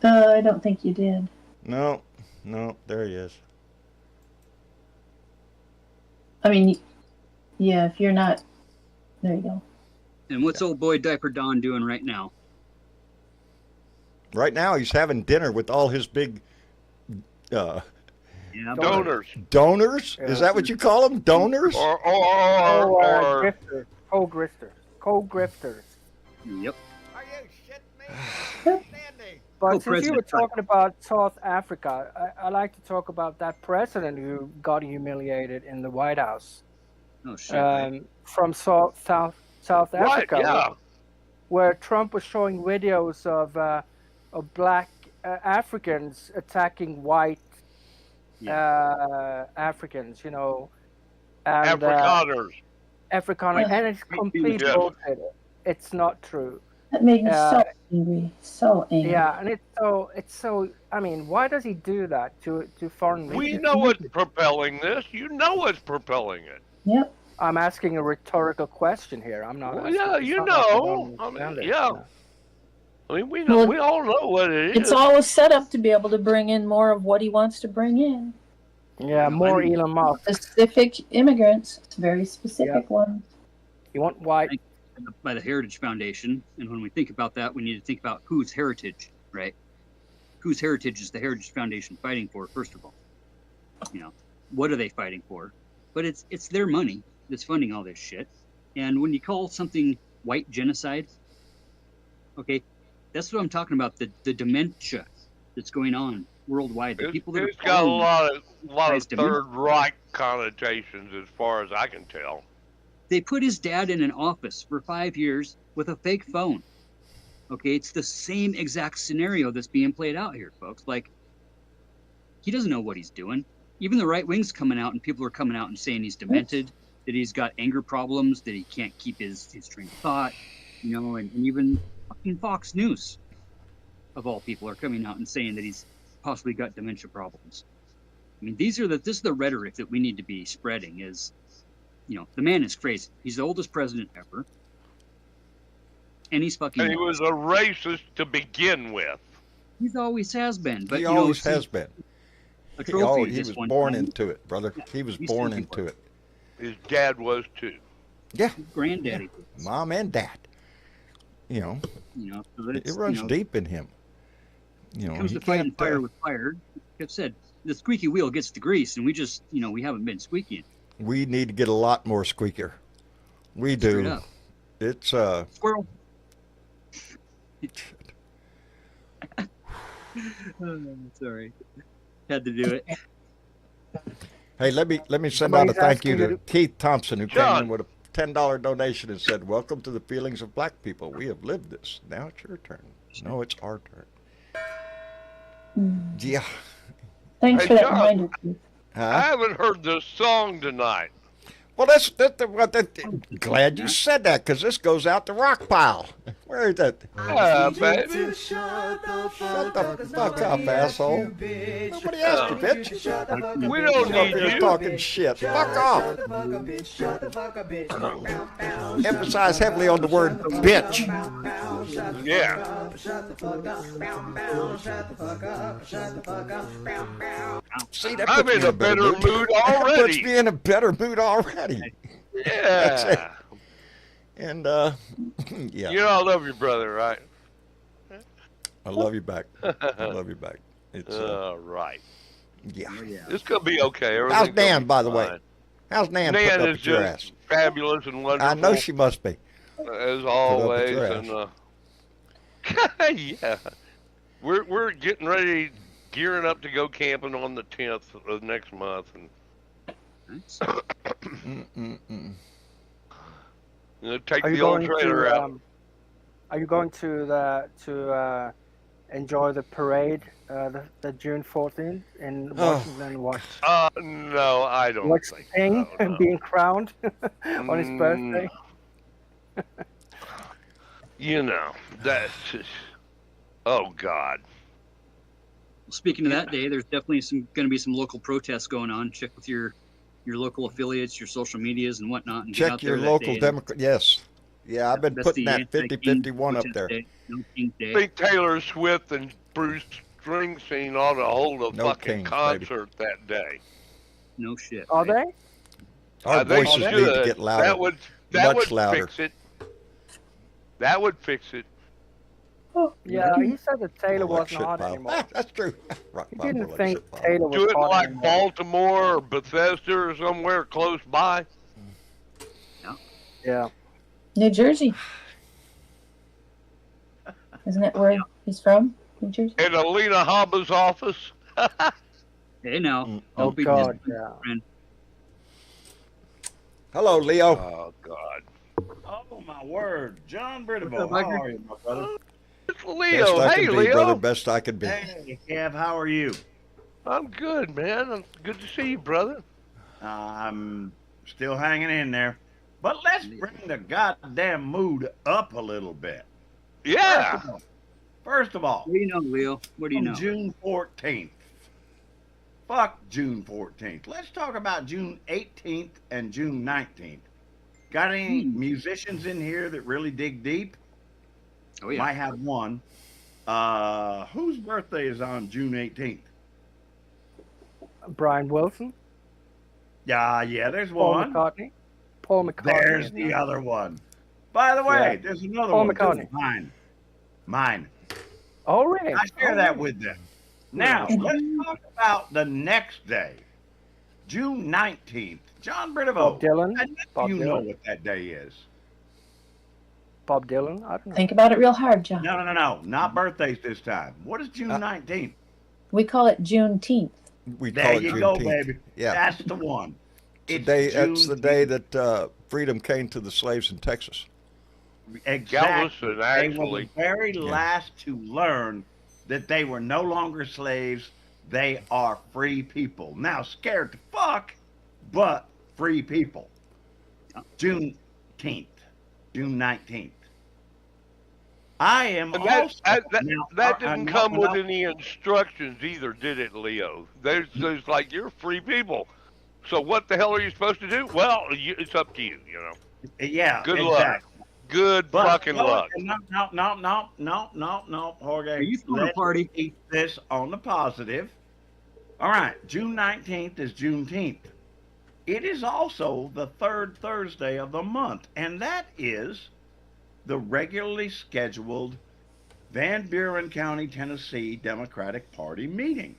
I don't think you did. No, there he is. I mean, yeah, if you're not, there you go. And what's old boy Diaper Don doing right now? Right now, he's having dinner with all his big donors. Donors? Yeah. Is that what you call them? Donors? Or grifters. Co-grifters. Yep. Are you shitting me? But since you were talking about South Africa, I like to talk about that president who got humiliated in the White House. Oh shit! From South Africa, where Trump was showing videos of black Africans attacking white Africans, you know, and Afrikaners. Afrikaner, and it's complete Yeah. bullshit. It's not true. That made me so angry. So angry. Yeah, and it's so. I mean, why does he do that to foreign media? We know what's propelling this. You know what's propelling it. Yep. I'm asking a rhetorical question here. I'm not. Well, asking, yeah, it's you not like I know. don't I mean, understand it, yeah. you know. I mean, we know. Well, we all know what it is. It's always set up to be able to bring in more of what he wants to bring in. Yeah, more Elon Musk. Specific immigrants. It's very specific ones. You want white? By the Heritage Foundation, and when we think about that, we need to think about whose heritage, right? Whose heritage is the Heritage Foundation fighting for? First of all, you know, what are they fighting for? But it's their money that's funding all this shit. And when you call something white genocide, okay, that's what I'm talking about. The dementia that's going on worldwide. The people that It's are got a following lot of guy's dementia. Third Reich connotations, as far as I can tell. They put his dad in an office for 5 years with a fake phone. Okay, it's the same exact scenario that's being played out here, folks. Like, he doesn't know what he's doing. Even the right wing's coming out, and people are coming out and saying he's demented, that he's got anger problems, that he can't keep his train of thought, you know, and even fucking Fox News, of all people, are coming out and saying that he's possibly got dementia problems. I mean, this is the rhetoric that we need to be spreading is, you know, the man is crazy. He's the oldest president ever. And he's fucking... And he was a racist to begin with. He always has been. But, He you know, always has been. A He trophy was just one born time. into it, brother. He was He's born thinking into for it. His dad was too. Yeah. Granddaddy. Mom and dad. You know, You know, so it it's, runs you know, deep in him. You know, It comes he to fighting can't, fire with fire. Like I said, the squeaky wheel gets the grease, and we just, you know, we haven't been squeaking. we need to get a lot more squeaker. We Straight do. up. It's Squirrel. Sorry, had to do it. Hey, let me send Somebody's out a thank you asking to you Keith Thompson, who came John. in with a $10 donation and said, "Welcome to the feelings of black people. We have lived this. Now it's your turn." No, it's our turn. Yeah. Thanks Hey, for that John. reminder, Keith. I Huh? haven't heard the song tonight. Well, glad you said that, because this goes out to Rockpile. Where is that? Yeah, baby. Shut the fuck up, asshole. Nobody asked you, bitch. We don't You're up need here you. talking shit. Fuck off. Emphasize heavily on the word bitch. Yeah. See, that I'm puts me in a better mood already. That puts me in a better mood already. That's it. Yeah. And, yeah. You know I love your brother, right? I love you back. I love you back. It's, All right. yeah. It's going to be okay. How's Everything's gonna Nan, be by the way? fine. How's Nan Nan putting up is with your just ass? fabulous and wonderful. I know she must be. As always. your And yeah. We're getting ready, gearing up to go camping on the 10th of next month. And Nice. you know, take Are you the old going trailer to? out. Are you going to enjoy the parade, the June 14th in Washington? Watch No, I don't watch think the king so, no. being crowned on his birthday. You know, that's just, oh God. Well, speaking of that day, there's definitely going to be some local protests going on. Check with your local affiliates, your social medias, and whatnot. And get out Check there your that local day. Democrat. Yes. Yeah, I've been That's putting the that 50-51 up there. Day. No King's I Day. think Taylor Swift and Bruce Springsteen ought to hold a No fucking kings, concert that day. No shit. Are right? they? Our They voices should. need to get louder. That much would louder. fix it. That would fix it. Yeah, he said that Taylor Like wasn't shit hot pile. anymore. Ah, that's true. Rock He pile didn't more like think shit pile. Taylor was Do it hot like anymore. Baltimore or Bethesda or somewhere close by. Yeah. New Jersey. Isn't that where he's from? New Jersey? In Alina Habba's office. Hey, now. Oh, Don't be God, distant, yeah. friend. Hello, Leo. Oh God. Oh my word, John What's Britable, up, how Biker? are you, my brother? It's Best Leo. I Hey, can be, Leo. brother. Best I can be. Hey, Kev, how are you? I'm good, man. Good to see you, brother. I'm still hanging in there. But let's bring the goddamn mood up a little bit. Yeah. First of all, What do you know, Leo? What do you on know? June 14th. Fuck June 14th. Let's talk about June 18th and June 19th. Got any musicians in here that really dig deep? Oh yeah. Might have one. Whose birthday is on June 18th? Brian Wilson, Yeah, there's Paul one. McCartney. Paul McCartney. There's the other one. By the way, there's another Paul one. McCartney. Too. Mine. Oh, really? I share that with them. Now, let's talk about the next day, June 19th. John Bridevo. Bob Dylan. I know you know what that day is. Bob Dylan? I don't know. Think about it real hard, John. No. Not birthdays this time. What is June 19th? We call it Juneteenth. There you go, baby. Yeah. That's the one. That's the day that freedom came to the slaves in Texas. Exactly. Galveston, They were actually. the very last to learn that they were no longer slaves. They are free people. Now, scared to fuck, but free people. Juneteenth, June 19th. I am And also... that didn't come with any instructions either, did it, Leo? There's like, you're free people. So what the hell are you supposed to do? Well, it's up to you, you know. Yeah, Good exactly. luck. Good fucking luck. No, Jorge. Are you throwing a party? Keep this on the positive. All right, June 19th is Juneteenth. It is also the third Thursday of the month, and that is the regularly scheduled Van Buren County, Tennessee Democratic Party meeting.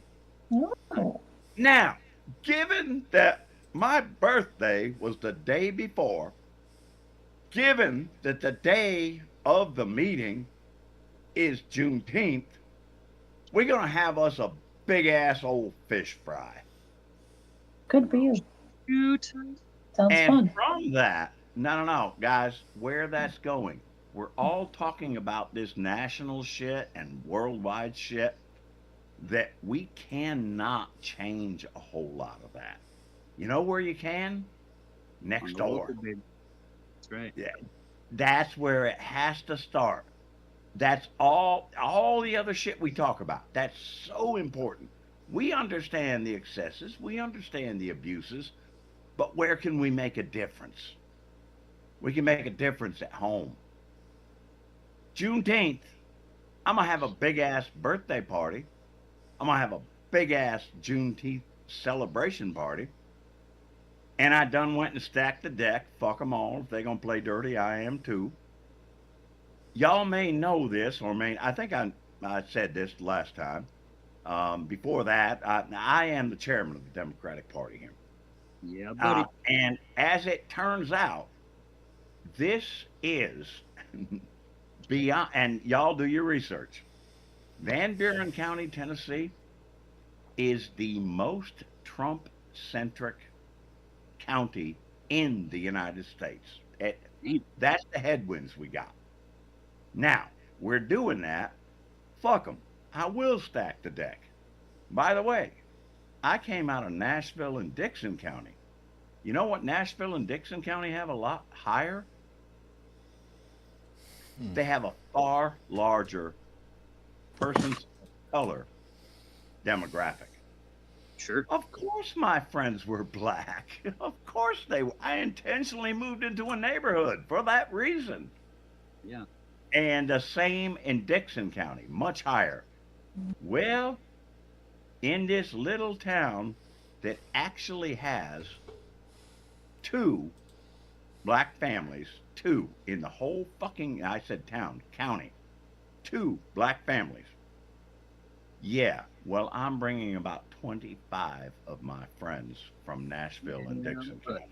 Oh. Now, given that my birthday was the day before, given that the day of the meeting is Juneteenth, we're going to have us a big-ass old fish fry. Good for you. Shoot. Sounds And fun. from that, no, guys, where that's going, we're all talking about this national shit and worldwide shit that we cannot change a whole lot of that. You know where you can? Next door. That's right. Yeah, that's where it has to start. That's all the other shit we talk about. That's so important. We understand the excesses, we understand the abuses, but where can we make a difference? We can make a difference at home. Juneteenth, I'm gonna have a big ass birthday party. I'm gonna have a big ass Juneteenth celebration party. And I done went and stacked the deck. Fuck them all. If they're going to play dirty, I am too. Y'all may know this, or I think I said this last time. Before that, I am the chairman of the Democratic Party here. Yeah, buddy. And as it turns out, this is beyond, and y'all do your research. Van Buren County, Tennessee is the most Trump-centric county in the United States. That's the headwinds we got. Now, we're doing that. Fuck them. I will stack the deck. By the way, I came out of Nashville and Dixon County. You know what Nashville and Dixon County have a lot higher? They have a far larger persons of color demographic. Sure. Of course my friends were black. Of course they were. I intentionally moved into a neighborhood for that reason. Yeah. And the same in Dixon County, much higher. Well, in this little town that actually has 2 black families, 2 in the whole fucking, I said town, county, 2 black families. Yeah, well, I'm bringing about 25 of my friends from Nashville and Dixon County.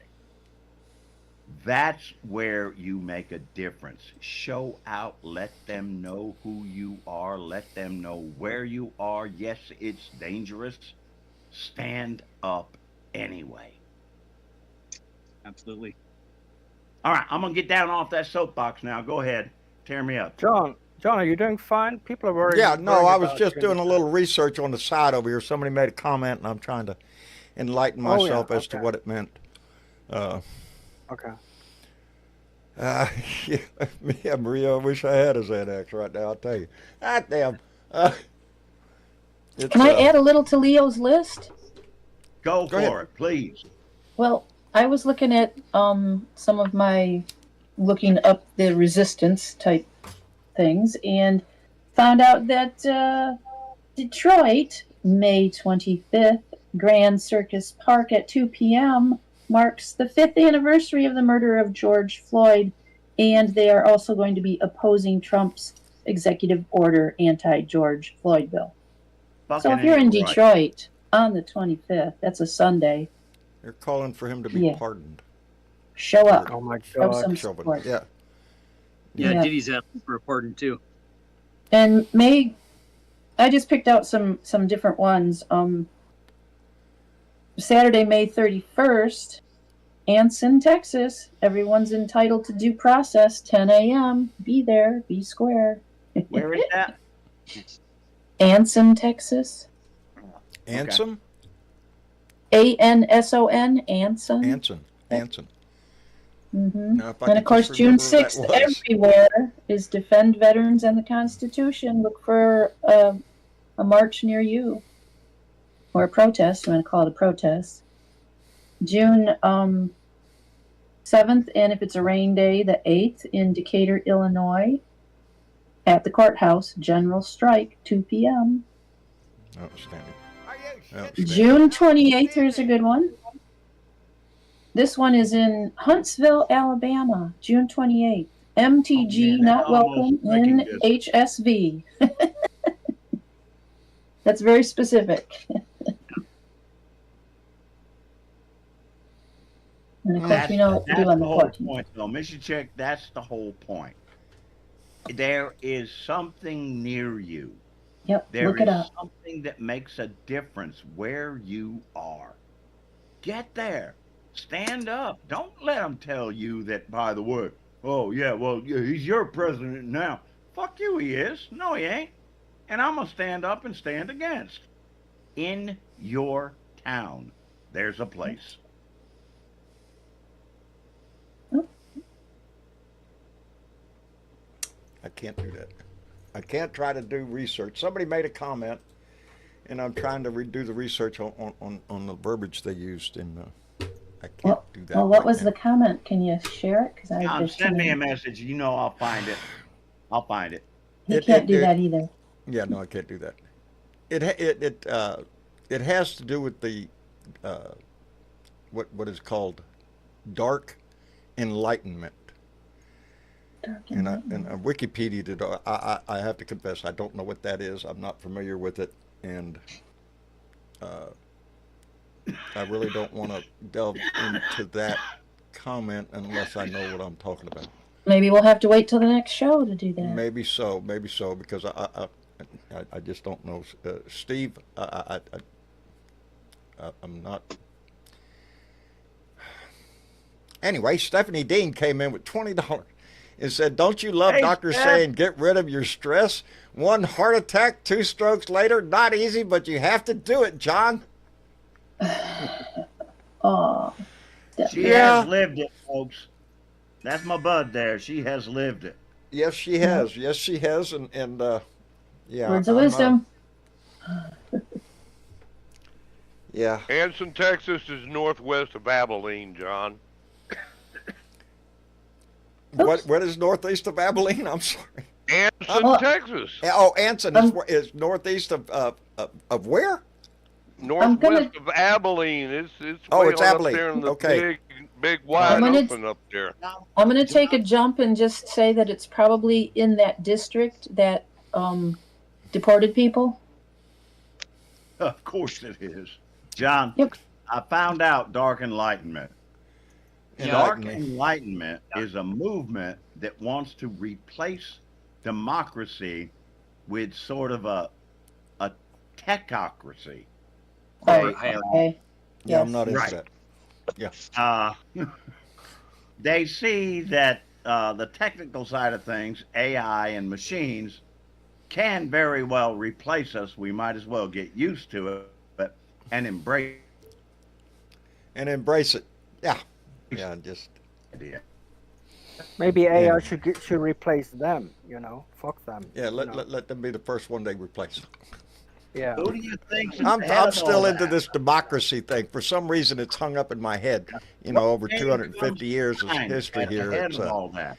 That's where you make a difference. Show out, let them know who you are, let them know where you are. Yes, it's dangerous. Stand up anyway. Absolutely. All right, I'm going to get down off that soapbox now. Go ahead. Tear me up. John, John, are you doing fine? People are worried. Yeah, no, worried I was about just you. doing a little research on the side over here. Somebody made a comment, and I'm trying to enlighten myself as to what it meant. Okay. Yeah, Maria, I wish I had a Xanax right now, I'll tell you. Ah, damn. Can I add a little to Leo's list? Go for it, please. Well, I was looking at some of my looking up the resistance type things and found out that Detroit, May 25th, Grand Circus Park at 2 p.m. marks the 5th anniversary of the murder of George Floyd, and they are also going to be opposing Trump's executive order anti-George Floyd bill. So if you're in Detroit on the 25th, that's a Sunday. They're calling for him to be pardoned. Show up. Oh my Show God. some support. Yeah. Yeah, Diddy's asking for a pardon too. And I just picked out some different ones. Saturday, May 31st, Anson, Texas. Everyone's entitled to due process. 10 a.m. Be there. Be square. Where is that? Anson, Texas. Anson? Anson. Anson. Anson. Mm-hmm. Now, And of course, June 6th, everywhere is Defend Veterans and the Constitution. Look for a march near you. Or a protest. I'm going to call it a protest. June 7th, and if it's a rain day, the 8th in Decatur, Illinois. At the courthouse, general strike, 2 p.m. Outstanding. June 28th, here's a good one. This one is in Huntsville, Alabama, June 28th. MTG not welcome in HSV. That's very specific. And of course, we know what to do on the 14th. Point, though, Mr. Chick, that's the whole point. There is something near you. Yep, There look it is up. something that makes a difference where you are. Get there. Stand up. Don't let them tell you that, by the way, oh, yeah, well, yeah, he's your president now. Fuck you, he is. No, he ain't. And I'm going to stand up and stand against. In your town, there's a place. I can't do that. I can't try to do research. Somebody made a comment, and I'm trying to redo the research on the verbiage they used, and I can't do that. Well, what was the comment? Can you share it? John, send me a message. You know I'll find it. I'll find it. He can't do that either. Yeah, no, I can't do that. It has to do with the what is called dark enlightenment. And Wikipedia did. I have to confess, I don't know what that is. I'm not familiar with it, and I really don't want to delve into that comment unless I know what I'm talking about. Maybe we'll have to wait till the next show to do that. Maybe so, because I just don't know. Steve, I'm not. Anyway, Stephanie Dean came in with $20 and said, "Don't you love doctors saying get rid of your stress? One heart attack, 2 strokes later, not easy, but you have to do it, John." Oh, she has lived it, folks. That's my bud there. She has lived it. Yes, she has. Yes, she has, and yeah. Words of wisdom. Yeah. Anson, Texas is northwest of Abilene, John. What is northeast of Abilene? I'm sorry. Anson, Texas. Oh, Anson is northeast of where? Northwest of Abilene. It's it's Abilene. up there in the Okay. big wide open up there. I'm going to take a jump and just say that it's probably in that district that deported people. Of course it is. John, I found out Dark Enlightenment. Dark Enlightenment is a movement that wants to replace democracy with sort of a techocracy. Okay. Yeah, I'm not into that. Yeah. They see that the technical side of things, AI and machines can very well replace us. We might as well get used to it and embrace Embrace it. Yeah. Yeah, just it. Maybe AI Yeah. should replace them. Fuck them. yeah, let them be the first one they replace. Yeah. Who do you think's at I'm the head of still all into that? this democracy thing. For some reason, it's hung up in my head. Over Name 250 comes years of to mind history at the here. head It's of all that.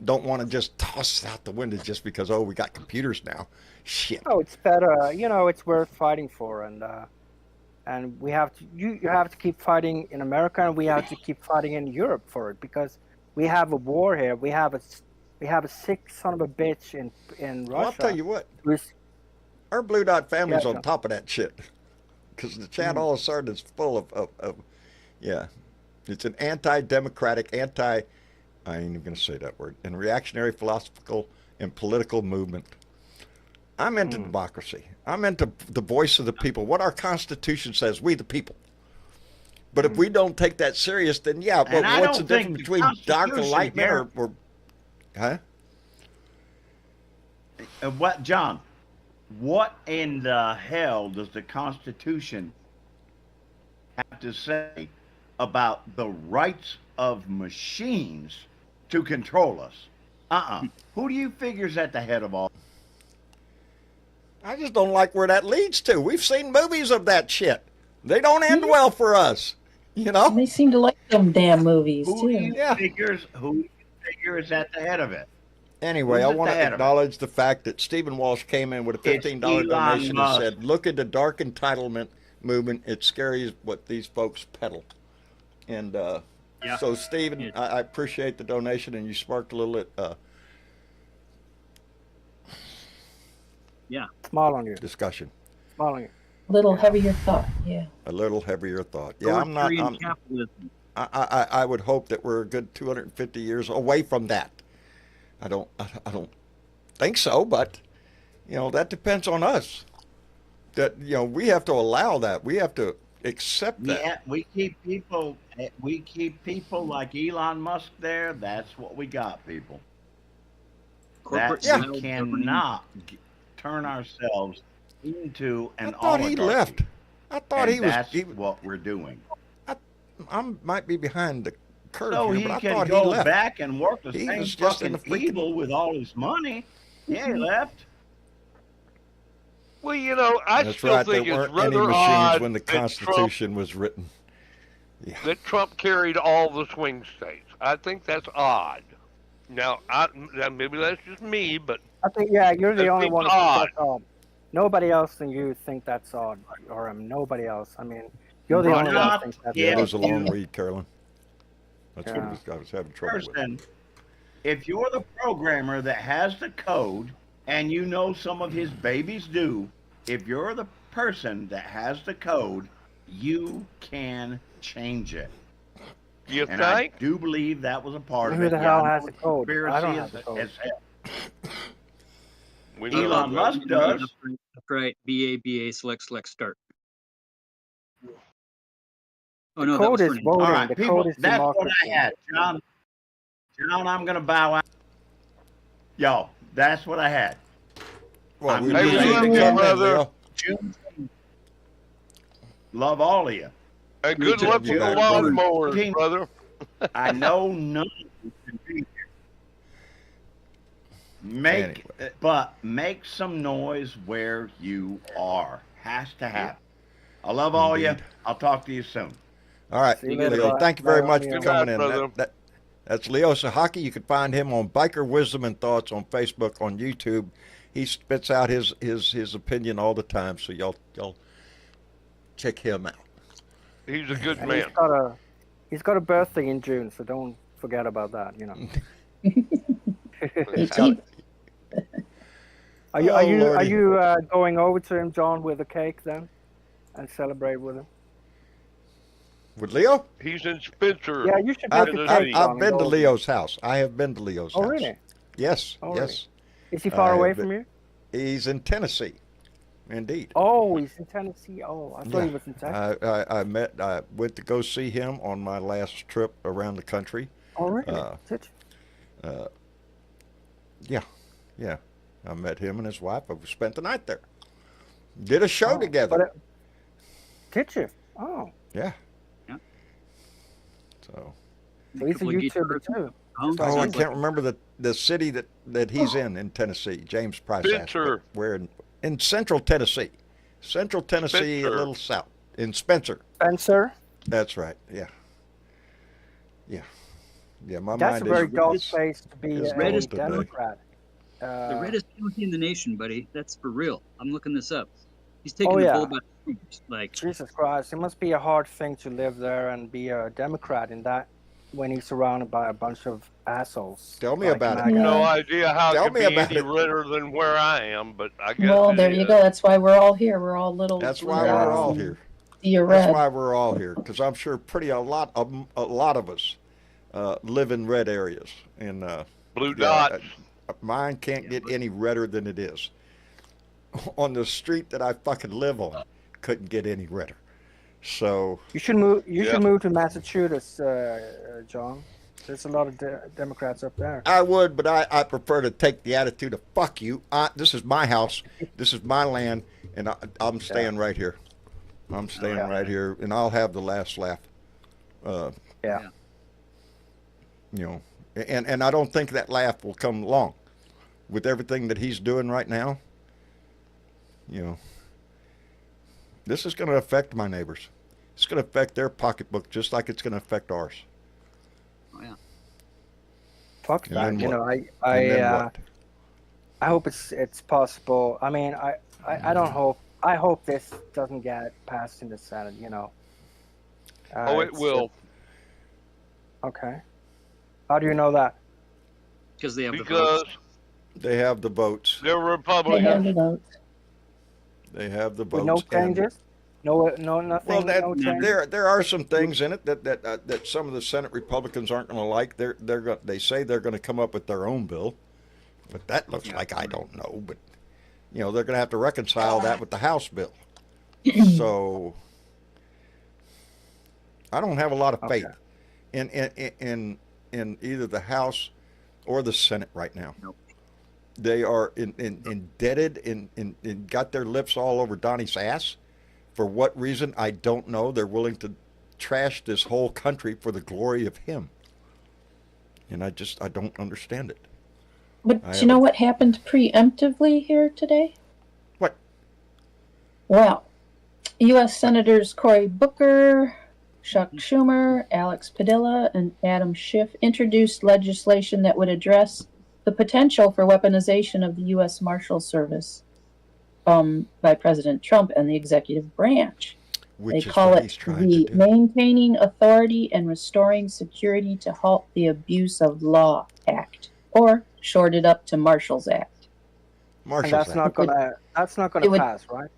don't want to just toss it out the window just because we got computers now. Shit. Oh, it's better. It's worth fighting for, and we have to. You have to keep fighting in America, and we have to keep fighting in Europe for it because we have a war here. We have a sick son of a bitch in Russia. Well, I'll tell you what. who's- Our Blue Dot family's Yeah, on John. top of that shit. Because the chat all of a sudden is full of yeah. It's an anti-democratic, I ain't even going to say that word, and reactionary philosophical and political movement. I'm into democracy. I'm into the voice of the people. What our Constitution says, we the people. But if we don't take that serious, then yeah, but And I what's the don't think difference the between dark Constitution enlightenment here- or huh? What, John? What in the hell does the Constitution have to say about the rights of machines to control us? Who do you figure's at the head of all? I just don't like where that leads to. We've seen movies of that shit. They don't end well for us. And they seem to like them damn movies Who do too. you Yeah. figure is at the head of it? Anyway, Who's I at want the to head of it? acknowledge the fact that Stephen Walsh came in with a It's $15 Elon donation and Musk. said, look at the dark entitlement movement. It's scary as what these folks peddle. And Yeah. so, Stephen, Yeah. I appreciate the donation, and you sparked a little Smile on you. discussion, Smile on you. A little heavier thought, yeah. a little heavier thought. Yeah, I'm not. Authoritarian capitalism. I would hope that we're a good 250 years away from that. I don't think so, but that depends on us. That we have to allow that. We have to accept that. Yeah, we keep people like Elon Musk there. That's what we got, people. Corporate That style we governing. cannot turn ourselves into I an thought he oligarchy. left. I thought And he was. that's what we're doing. I might be behind the curve So here, he but I can thought go he left. back and work the He same was just in fucking the freaking- evil with all his money. Yeah, he left. Well, I That's still right. There think it's weren't any rather machines odd when the that Trump, Constitution was written. that Trump carried all the swing states. I think that's odd. Now, maybe that's just me, but I think you're the That only seems one who odd. thinks that's odd. Nobody else than you think that's odd, or nobody else. I mean, you're the only one Not who thinks that's Yeah, Yeah, it was a long you- read, Carolyn. That's Yeah. what I was having trouble with. Person, if you're the programmer that has the code and you know some of his babies do, if you're the person that has the code, you can change it. you And I think? do believe that was a part of Who it. the Yeah, hell I has know the code? I don't conspiracy have the code. as hell. We know Elon that. Musk does. That's right. BA, select, start. Oh, no, that Code was is for Nintendo. voting. All right, The people, code is that's what democracy. I had. John, I'm going to bow out. Yo, that's what I had. Well, we Hey, appreciate we you love coming you, in, brother. Leo. Love all of you. Hey, good luck with the back, brother. lawnmowers, brother. I know none of you can be here. Make some noise where you are. Has to happen. I love all you. Indeed. I'll talk to you soon. All right, See you later, Leo. bye. Thank you very Bye, much Leo. for coming in. Good night, brother. That's Leo Sahaki. You can find him on Biker Wisdom and Thoughts on Facebook, on YouTube. He spits out his opinion all the time, so y'all check him out. He's a good And man. he's got a birthday in June, so don't forget about that. Eighteen. Are you Oh, are you are Lordy. you going over to him, John, with a cake then, and celebrate with him? With Leo? He's in Spencer. Yeah, you should I've, make a Tennessee. cake. John, I've been and to go- Leo's house. I have been to Leo's Oh, house. really? Yes, Oh, yes. Is he far I away have from been- you? He's in Tennessee. Indeed. Oh, he's in Tennessee. Oh, I thought he Yeah. was in Texas. I went to go see him on my last trip around the country. Oh, really? uh, Did Yeah, yeah. I met him and his wife. I spent the night there. Did a show together. Did you? Oh. Yeah. Yeah. So. So he's a Couple of YouTuber guitars. too. Oh, I can't remember the city that he's in Tennessee. James Price asked. Spencer. We're in Central Tennessee. Central Tennessee, Spencer. a little south. In Spencer. Spencer. That's right. Yeah. Yeah. Yeah, my That's mind a very is dull place to be is a going today. Democrat. The reddest county in the nation, buddy. That's for real. I'm looking this up. He's taking the yeah. bull by the horns. Like, Jesus Christ, it must be a hard thing to live there and be a Democrat in that when he's surrounded by a bunch of assholes. Tell me like about it. MAGA. No idea how Tell it me could be about any it. redder than where I am, but I guess. Well, it there you is. go. That's why we're all here. We're all little. That's why we're all here. You're That's red. why we're all here, because I'm sure a lot of us live in red areas, and Blue yeah, dots. mine can't get any redder than it is. On the street that I fucking live on, couldn't get any redder. So You should move. You Yeah. should move to Massachusetts, John. There's a lot of Democrats up there. I would, but I prefer to take the attitude of fuck you. This is my house, this is my land, and I'm staying right here. I'm staying right here, and I'll have the last laugh. Yeah. You know, and I don't think that laugh will come long with everything that he's doing right now. You know, this is going to affect my neighbors. It's going to affect their pocketbook just like it's going to affect ours. oh yeah. Fuck And that. then You know, And then what? I hope it's possible. I mean, I don't hope. I hope this doesn't get passed in the Senate. You know. Oh, it will. Okay. How do you know that? Because they have the Because votes. They have the votes. they're They have Republicans. the votes. They have the With votes. no and- changes? No, nothing. Well, no changes? there are some things in it that some of the Senate Republicans aren't going to like. They say they're going to come up with their own bill, but that looks like I don't know. But you know, they're going to have to reconcile that with the House bill. So I don't have a lot of faith in either the House or the Senate right now. Nope. They are indebted and got their lips all over Donnie's ass. For what reason, I don't know. They're willing to trash this whole country for the glory of him. And I don't understand it. But you know what happened preemptively here today? What? Well, U.S. Senators Cory Booker, Chuck Schumer, Alex Padilla, and Adam Schiff introduced legislation that would address the potential for weaponization of the U.S. Marshal Service by President Trump and the executive branch. Which They is call what it he's trying the to do. Maintaining Authority and Restoring Security to Halt the Abuse of Law Act, or shorted up to Marshals Act. And Marshall's that's Act. not gonna. That's not It gonna would- pass, right?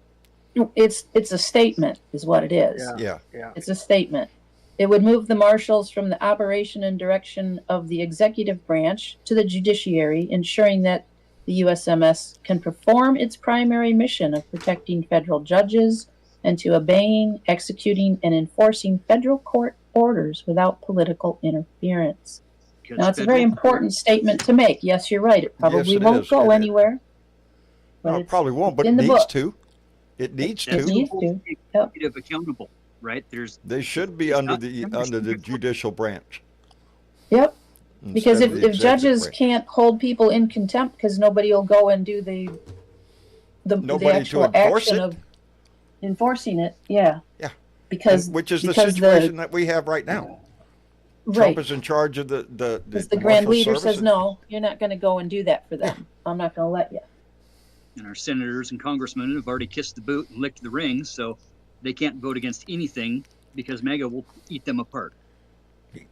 It's a statement, is what it is. Yeah. Yeah. It's a statement. It would move the marshals from the operation and direction of the executive branch to the judiciary, ensuring that the USMS can perform its primary mission of protecting federal judges and to obeying, executing, and enforcing federal court orders without political interference. Because Now, it's a very federal- important statement to make. Yes, you're right. It probably it won't is. go It is. anywhere. But No, it it's probably won't, but it in the needs book. to. It needs That's It to. needs to. Yep. executive accountable, right? There's They should be under the judicial branch. Yep. Because instead of the if executive judges branch. can't hold people in contempt because nobody will go and do the Nobody to actual enforce action it? of enforcing it, yeah. Yeah. Because Which is the because situation that we have right now. Trump right, is in charge of the because the grand Marshal leader Service says and- no, you're not going to go and do that for them. I'm not going to let you. and our senators and congressmen have already kissed the boot and licked the ring, so they can't vote against anything because MAGA will eat them apart.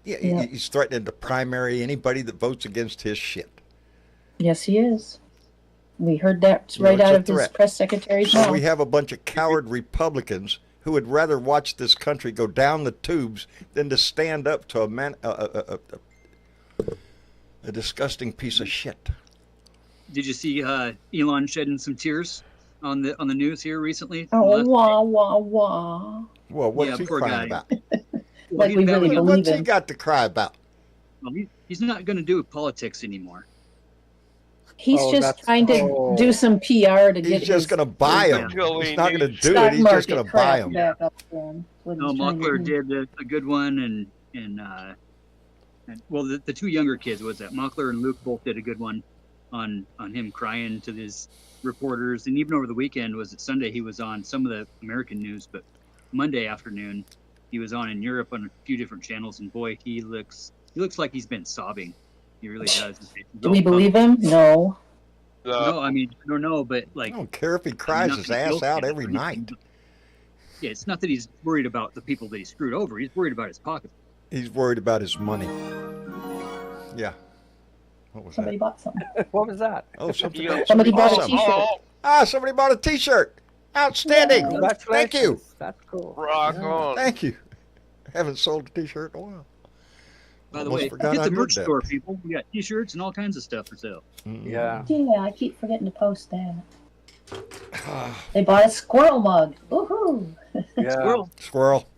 Yeah, Yeah. he's threatening to primary anybody that votes against his shit. Yes, he is. We heard that You know, right it's out a of his threat. press secretary's So mouth. we have a bunch of coward Republicans who would rather watch this country go down the tubes than to stand up to a disgusting piece of shit. Did you see Elon shedding some tears on the news here recently? Oh, Last- wah, wah, wah. Well, what's Yeah, he poor crying guy. about? Well, Like he's we battling- really What's he believe him. got to cry about? Well, he's not going to do politics anymore. He's Oh, just that's- trying to oh. do some PR to get He's just his going to buy them. Until he He's not going to needs do stock it. He's just market going to buy crap them. back up again. What No, he's trying to Mockler do. did a good one, and well, the two younger kids was that Mockler and Luke both did a good one on him crying to his reporters, and even over the weekend was it Sunday he was on some of the American news, but Monday afternoon he was on in Europe on a few different channels, and boy, he looks like he's been sobbing. He really does. Do we believe him? No. No, I mean I don't know, but like I don't care if he cries not his that ass guilty, out but every night. Yeah, it's not that he's worried about the people that he screwed over. He's worried about his pocket. He's worried about his money. Yeah. What was Somebody that? bought something. What was that? Oh, something. Yeah. Somebody bought a Awesome. T-shirt. Somebody bought a T-shirt. Outstanding. Congratulations. Thank you. That's cool. Rock Yeah. on. Thank you. I haven't sold a T-shirt in a while. By the Almost way, forgot get I the did merch that. store, people. We got T-shirts and all kinds of stuff for sale. Yeah. Yeah, I keep forgetting to post that. They bought a squirrel mug. Woohoo! Yeah. Squirrel. Squirrel.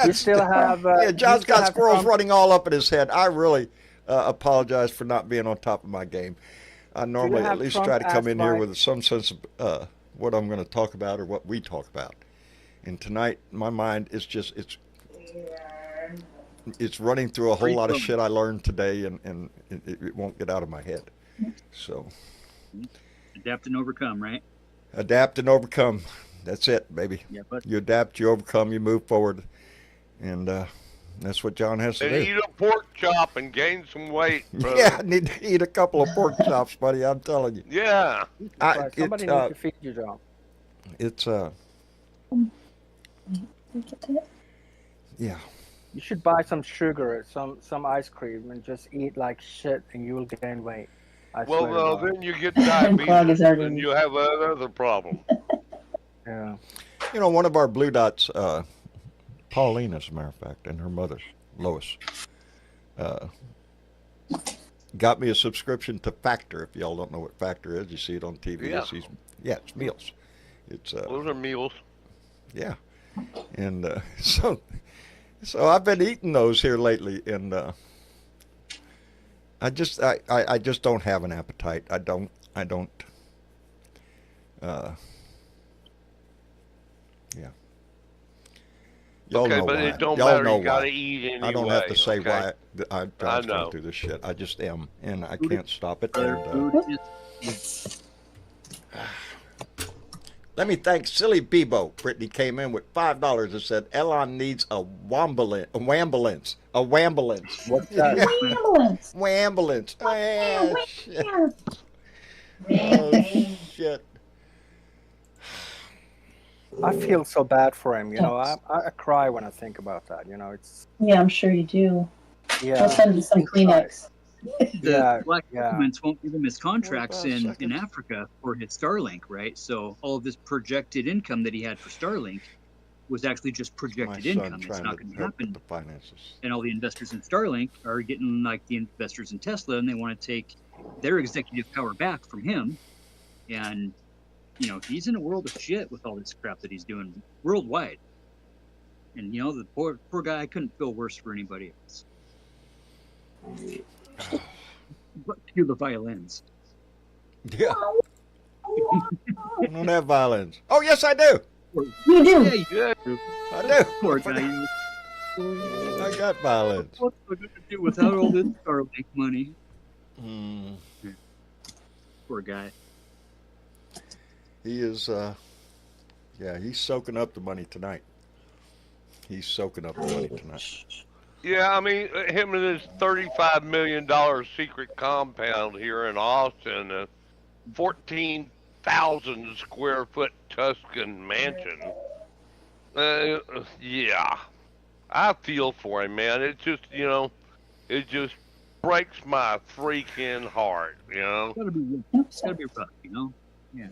You still have. Yeah, John's you still got have squirrels some- running all up in his head. I really apologize for not being on top of my game. I normally at have least Trump try to come ask in here why- with some sense of what I'm going to talk about or what we talk about. And tonight, my mind is just it's running through a whole lot of shit I learned today, and it won't get out of my head. So Adapt and overcome, right? adapt and overcome. That's it, baby. Yeah, but You adapt, you overcome, you move forward, and that's what John has to And do. eat a pork chop and gain some weight, brother. Yeah, I need to eat a couple of pork chops, buddy. I'm telling you. Yeah. Right, somebody needs to feed you, John. It's yeah. You should buy some sugar, some ice cream, and just eat like shit, and you will gain weight. I Well, swear to God. then you get Clog his diabetes, arteries. and you have another problem. Yeah. You know, one of our Blue Dots, Pauline, as a matter of fact, and her mother, Lois, got me a subscription to Factor. If y'all don't know what Factor is, you see it on TV. Yeah. It's meals. It's Those are meals. yeah, and so I've been eating those here lately, and I just don't have an appetite. I don't. Yeah. Y'all Okay, know but why. it don't Y'all matter. know You gotta why. eat anyway. I don't have to say okay? why I'm I going know. through this shit. I just am, and I can't stop it. other And, food is let me thank Silly Bebo. Brittany came in with $5 and said Elon needs a wambulance. What's that? Ambulance. Wambulance. Ah, shit. Oh, shit. I feel so bad for him. You know, I cry when I think about that. You know, it's Yeah, I'm sure you do. yeah. I'll send you some Kleenex. the Yeah, black yeah. governments won't give him his contracts Hold on a in second. Africa for his Starlink, right? So all of this projected income that he had for Starlink was actually just My projected son income. It's trying not to going to help with happen. the finances. And all the investors in Starlink are getting like the investors in Tesla, and they want to take their executive power back from him. And you know, he's in a world of shit with all this crap that he's doing worldwide. And you know, the poor guy, I couldn't feel worse for anybody else. But cue the violins. Yeah. I don't have violins. Oh, yes, I do. You do. Yeah, you Yeah. I do. poor guy. I got violins. What am I going to do without all this Starlink money? Hmm. Poor guy. He is, yeah, he's soaking up the money tonight. He's soaking up the money tonight. Yeah, I mean, him and his $35 million secret compound here in Austin, a 14,000 square foot Tuscan mansion. Yeah, I feel for him, man. It just, you know, it just breaks my freaking heart, you know? It's gotta be rough, you know? Yeah.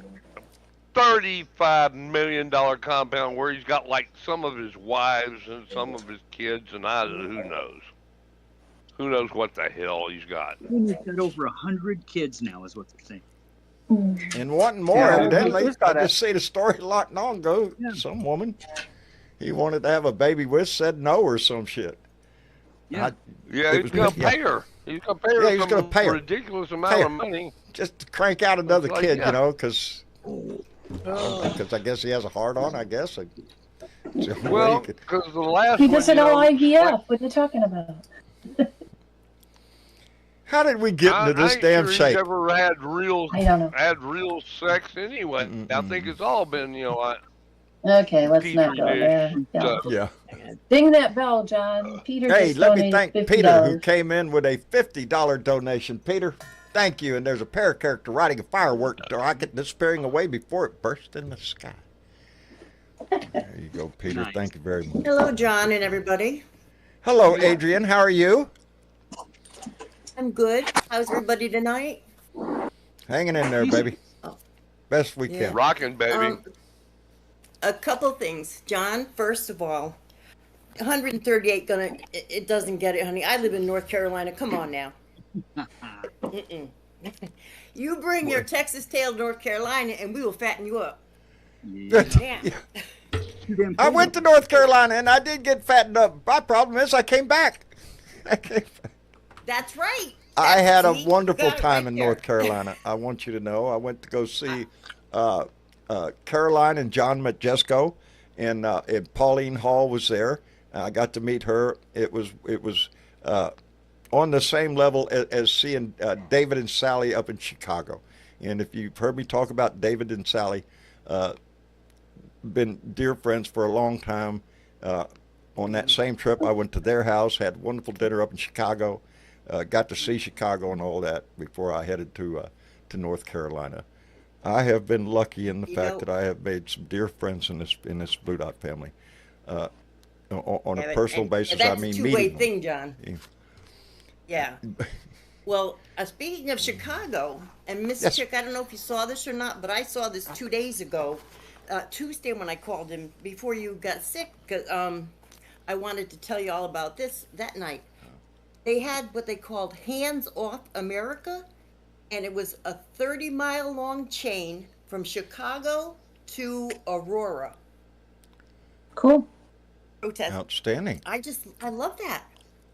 $35 million compound where he's got like some of his wives and some of his kids, and who knows? Who knows what the hell he's got? He's got over 100 kids now, is what they're saying. And wanting more, Yeah, evidently. who's I got just seen a story not long ago. Yeah. Some woman he wanted to have a baby with said no or some shit. Yeah. Yeah, It he's was gonna me, yeah. pay her. He's gonna pay her Yeah, he's some gonna pay her. ridiculous Pay amount her. of money. Just to crank out another like, kid, yeah. you know, because I guess he has a hard on. I guess. It's the only way Well, you could- because the last He one, doesn't you know know, IVF. What are you talking about? How did we get into this ain't damn sure shape? he's ever had real I don't sex anyway. I think it's all been, you know, like Okay, let's not petri go dish there. No. stuff. Yeah. Ding that bell, John. Peter Hey, just let me donated thank $50. Peter, who came in with a $50 donation. Peter, thank you. And there's a character riding a firework rocket disappearing away before it burst in the sky. There you go, Peter. Nice. Thank you very much. Hello, John and everybody. Hello, Adrian. How are you? I'm good. How's everybody tonight? Hanging in there, baby. Oh. Best we Yeah. can. Rocking, baby. A couple things, John. First of all, 138 it doesn't get it, honey. I live in North Carolina. Come on now. Mm-mm. You bring your Texas tail to North Carolina, and we will fatten you up. Yeah. Yeah. I went to North Carolina and I did get fattened up. My problem is I came back. That's right. I had a See, you wonderful got it time right in there. North Carolina. I want you to know. I went to go see Caroline and John Majesco, and Pauline Hall was there. I got to meet her. It was on the same level as seeing David and Sally up in Chicago. And if you've heard me talk about David and Sally, been dear friends for a long time. On that same trip, I went to their house, had a wonderful dinner up in Chicago, got to see Chicago and all that before I headed to North Carolina. I have been lucky in the fact that I have made some dear friends in this Blue Dot family. On a personal basis, I mean, that's a meeting two-way them. thing, John. Yeah. Yeah. Well, speaking of Chicago, and Miss Yes. Chick, I don't know if you saw this or not, but I saw this 2 days ago, Tuesday when I called him before you got sick, 'cause I wanted to tell you all about this that night. They had what they called Hands Off America, and it was a 30-mile long chain from Chicago to Aurora. Cool. Protest. Outstanding. I love that.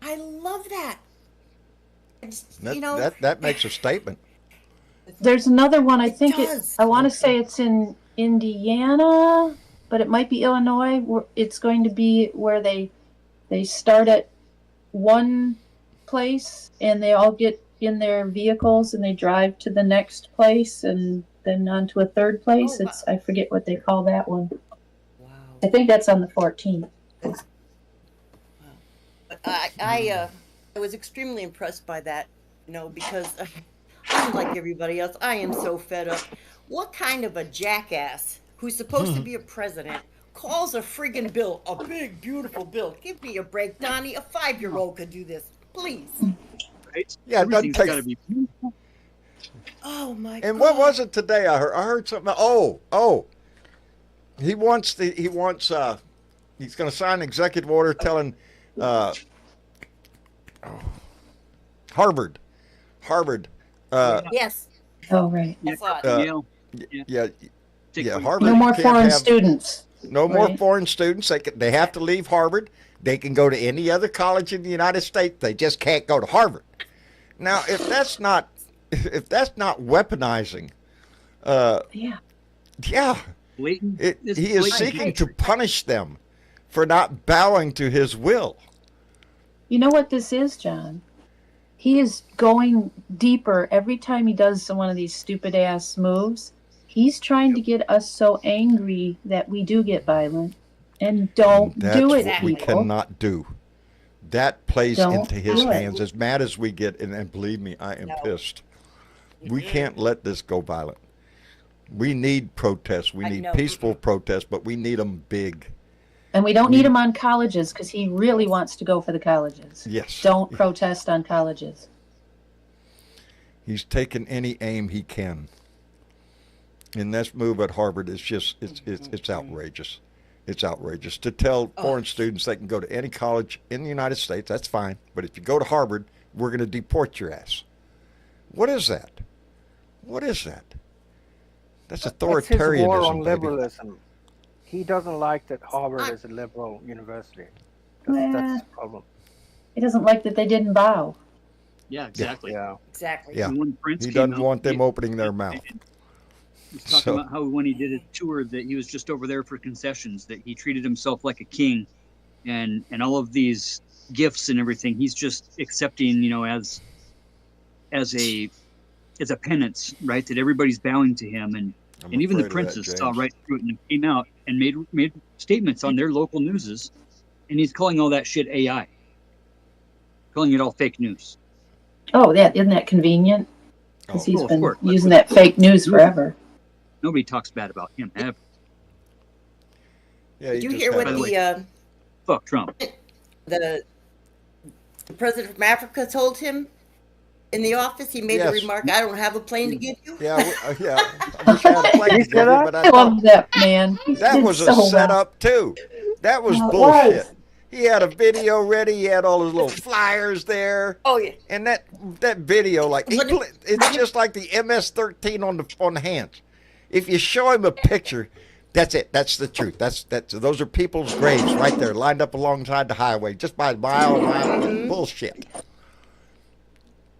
I love that. I just, That, that makes a statement. There's another one. I It think does. I want to say it's in Indiana, but it might be Illinois. It's going to be where they start at one place and they all get in their vehicles and they drive to the next place and then on to a third place. Oh, wow. I forget what they call that one. Wow. I think that's on the 14th. I was extremely impressed by that, because I'm like everybody else. I am so fed up. What kind of a jackass who's supposed to be a president calls a friggin' bill a big, beautiful bill? Give me a break, Donnie. A 5-year-old could do this, please. Right? Yeah, it doesn't Everything's take- got to be beautiful. Oh my God. And what was it today? I heard something. Oh, he wants he's going to sign an executive order telling Harvard. Yes, Oh, right. I thought. Yale. Yeah, Take yeah. one. Harvard. No more can't foreign have- students. No more Right. foreign students. They have to leave Harvard. They can go to any other college in the United States. They just can't go to Harvard. Now, if that's not weaponizing, Yeah. yeah, Blatant. It's he is blatant seeking hatred. to punish them for not bowing to his will. You know what this is, John? He is going deeper every time he does one of these stupid ass moves. He's trying to get us so angry that we do get violent. And don't That's do it, what we people. cannot do. That plays Don't into his do it. hands. As mad as we get, and believe me, I am pissed. We can't let this go violent. We need protests. We I need know. peaceful protests, but we need them big. And we don't need him on colleges because he really wants to go for the colleges. Yes. Don't protest on colleges. He's taken any aim he can. And this move at Harvard is just, it's outrageous. It's outrageous. To tell foreign students they can go to any college in the United States, that's fine. But if you go to Harvard, we're going to deport your ass. What is that? What is that? That's It's his war authoritarianism, on baby. liberalism. He doesn't like that Harvard is a liberal university. That's his problem. He doesn't like that they didn't bow. Yeah, exactly. Yeah. Exactly. Yeah. And when Prince He came doesn't out, want them opening their mouth. He was talking about how when he did a tour that he was just over there for concessions, that he treated himself like a king, and all of these gifts and everything he's just accepting, as a penance, right? That everybody's bowing to him, and even the princes saw right through it and came out and made statements on their local newses, and he's calling all that shit AI, calling it all fake news. Oh, isn't that convenient? Because he's Well, of been course. using that fake news forever. Nobody talks bad about him ever. Yeah, Did you hear what Fuck Trump. the president from Africa told him in the office? He made the remark, "I don't have a plane to give you." Yeah, yeah. I wish I had a plane to give you, but I love that man. that was a setup too. That was bullshit. He had a video ready. He had all his little flyers there. Oh yeah. And that video, like it's just like the MS-13 on the hands. If you show him a picture, that's it. That's the truth. That's those are people's graves right there, lined up alongside the highway, just by mile and mile. Bullshit.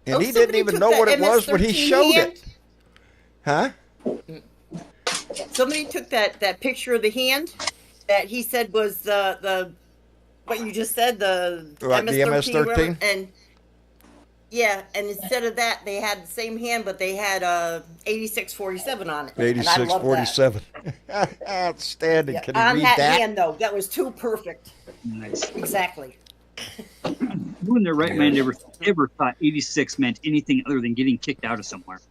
And he didn't even know what it was when he showed it. Huh? Somebody took that picture of the hand that he said was the what you just said, the MS-13, and and instead of that, they had the same hand, but they had 8647 on it. 8647. Outstanding. Yeah, Can you on read that that? hand, though, that was too perfect. Nice. Exactly. Who in their right mind ever thought 86 meant anything other than getting kicked out of somewhere?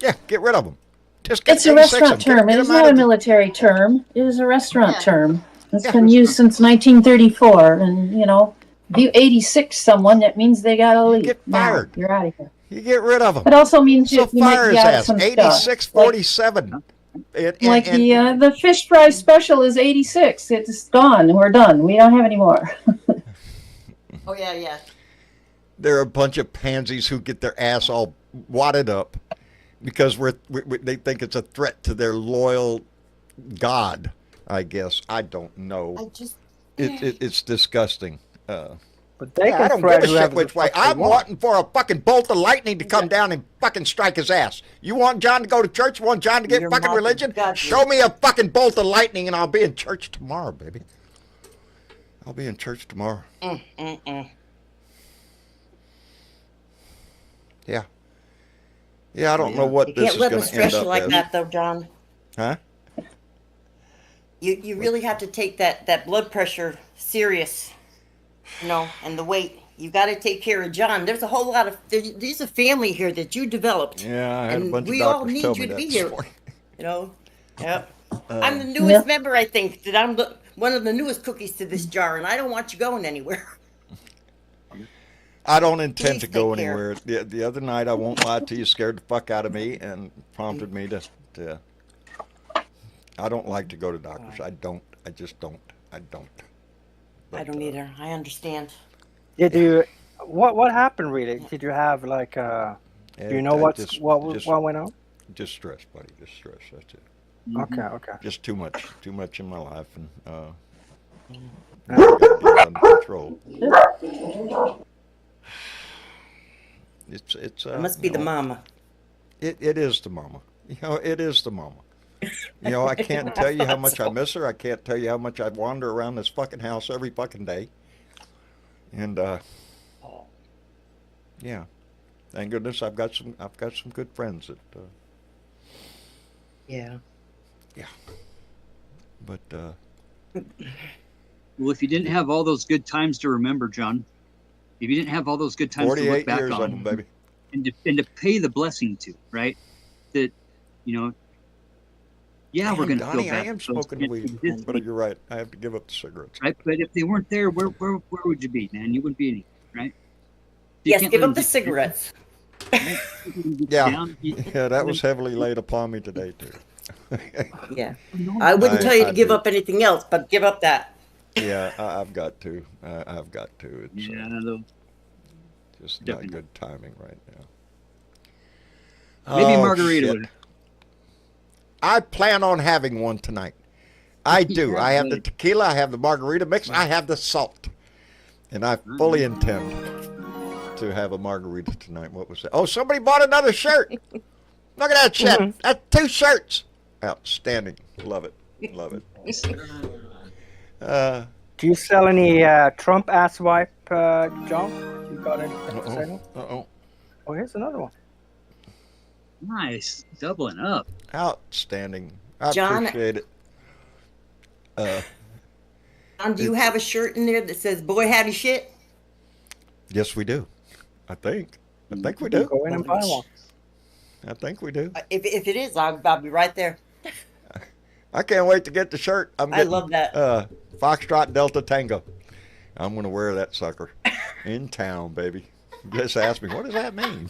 Yeah, get rid of them. It's a restaurant term. It is not a military term. It is a restaurant term. It's been used since 1934. And, if you 86 someone, that means they got to leave. Get fired. You're out of here. You get rid of them. It also means So you fire make his out ass. some 8647. The fish fry special is 86. It's gone. We're done. We don't have any more. Oh, yeah. There are a bunch of pansies who get their ass all wadded up because they think it's a threat to their loyal God, I guess. I don't know. It's disgusting. But they I don't give a shit which way. I'm wanting for a fucking bolt of lightning to come down and fucking strike his ass. You want John to go to church? You want John to get fucking religion? Show me a fucking bolt of lightning and I'll be in church tomorrow, baby. I'll be in church tomorrow. Yeah. Yeah, I don't know what this is going to end up as. You can't let them stress you like that, though, John. Huh? You really have to take that blood pressure serious, and the weight. You got to take care of John. There's a whole lot of there's a family here that you developed. Yeah, I had a bunch of we all doctors need tell you me to that be this here. morning. Yep. I'm the newest member, I think. That I'm one of the newest cookies to this jar, and I don't want you going anywhere. I don't intend to go anywhere. The other night, I won't lie to you, scared the fuck out of me and prompted me to I don't like to go to doctors. I don't. I just don't. I don't. But, I don't either. I understand. Did you? What happened really? Did you have like do you know what went on? Just stress, buddy. Just stress. That's it. Okay. Just too much in my life, and I gotta get it under control. It's it must be the mama. It is the mama. It is the mama. I can't tell you how much I miss her. I can't tell you how much I wander around this fucking house every fucking day. And yeah, thank goodness I've got some good friends that. Yeah. But. Well, if you didn't have all those good times to remember, John, if you didn't have all those good times to look back on, them, baby. And to pay the blessing to, right? That, we're going to feel bad. I am smoking weed, but you're right. I have to give up the cigarettes. Right, but if they weren't there, where would you be, man? You wouldn't be any, right? Yes, give up the cigarettes. Yeah, that was heavily laid upon me today too. Yeah, I wouldn't tell you to give up anything else, but give up that. Yeah, I've got to. I've got to. It's just definitely not good timing right now. Maybe margarita. I plan on having one tonight. I do. I have the tequila. I have the margarita mix. I have the salt. And I fully intend to have a margarita tonight. What was that? Oh, somebody bought another shirt. Look at that shit. That's 2 shirts. Outstanding. Love it. Love it. Do you sell any Trump ass wipe, John? You got any? Uh-oh. Oh, here's another one. Nice. Doubling up. Outstanding. I John- appreciate it. Do you have a shirt in there that says "Boy Howdy Shit"? Yes, we do. I think we do. Go in and buy one. I think we do. If it is, I'll be right there. I can't wait to get the shirt. I'm I getting, love that. Foxtrot Delta Tango. I'm going to wear that sucker in town, baby. Just ask me, what does that mean?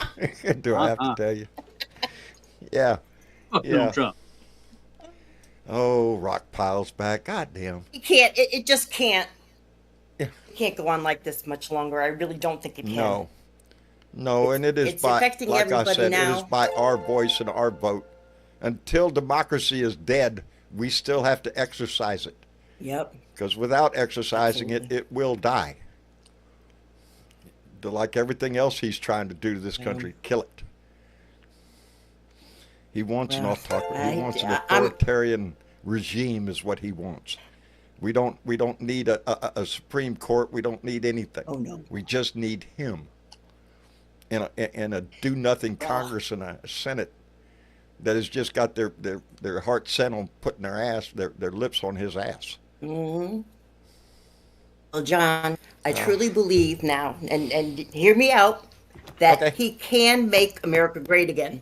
Do I have to tell you? Yeah. Fuck Donald Trump. Oh, Rock Pile's back. God damn. You can't. It just can't. Yeah. It can't go on like this much longer. I really don't think it can. No, and it is it's by, affecting like I everybody said, now. it is by our voice and our vote. Until democracy is dead, we still have to exercise it. Yep. Because without exercising it, it will die. Like everything else he's trying to do to this country, kill it. He wants an autocracy. He wants an authoritarian regime is what he wants. We don't need a Supreme Court. We don't need anything. Oh, no. We just need him. And a do-nothing Congress and a Senate that has just got their heart set on putting their lips on his ass. Mm-hmm. Well, John, I truly believe now, and hear me out, that he can make America great again.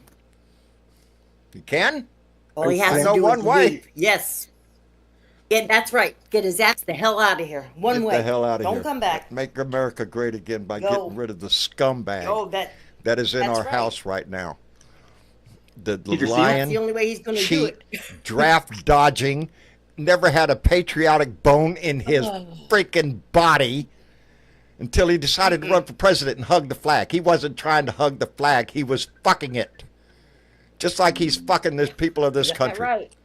He can? All he has to know do one is way. leave. Yes. Yeah, that's right. Get his ass the hell out of here. One Get way. the hell out of here. Don't come back. Make America great again by Go. getting rid of the scumbag that is in that's our right. house right now. The That's lion, the only way he's going to do cheat, it. draft dodging, never had a patriotic bone in his freaking body until he decided to run for president and hug the flag. He wasn't trying to hug the flag. He was fucking it. Just like he's fucking the people of this country. That's right.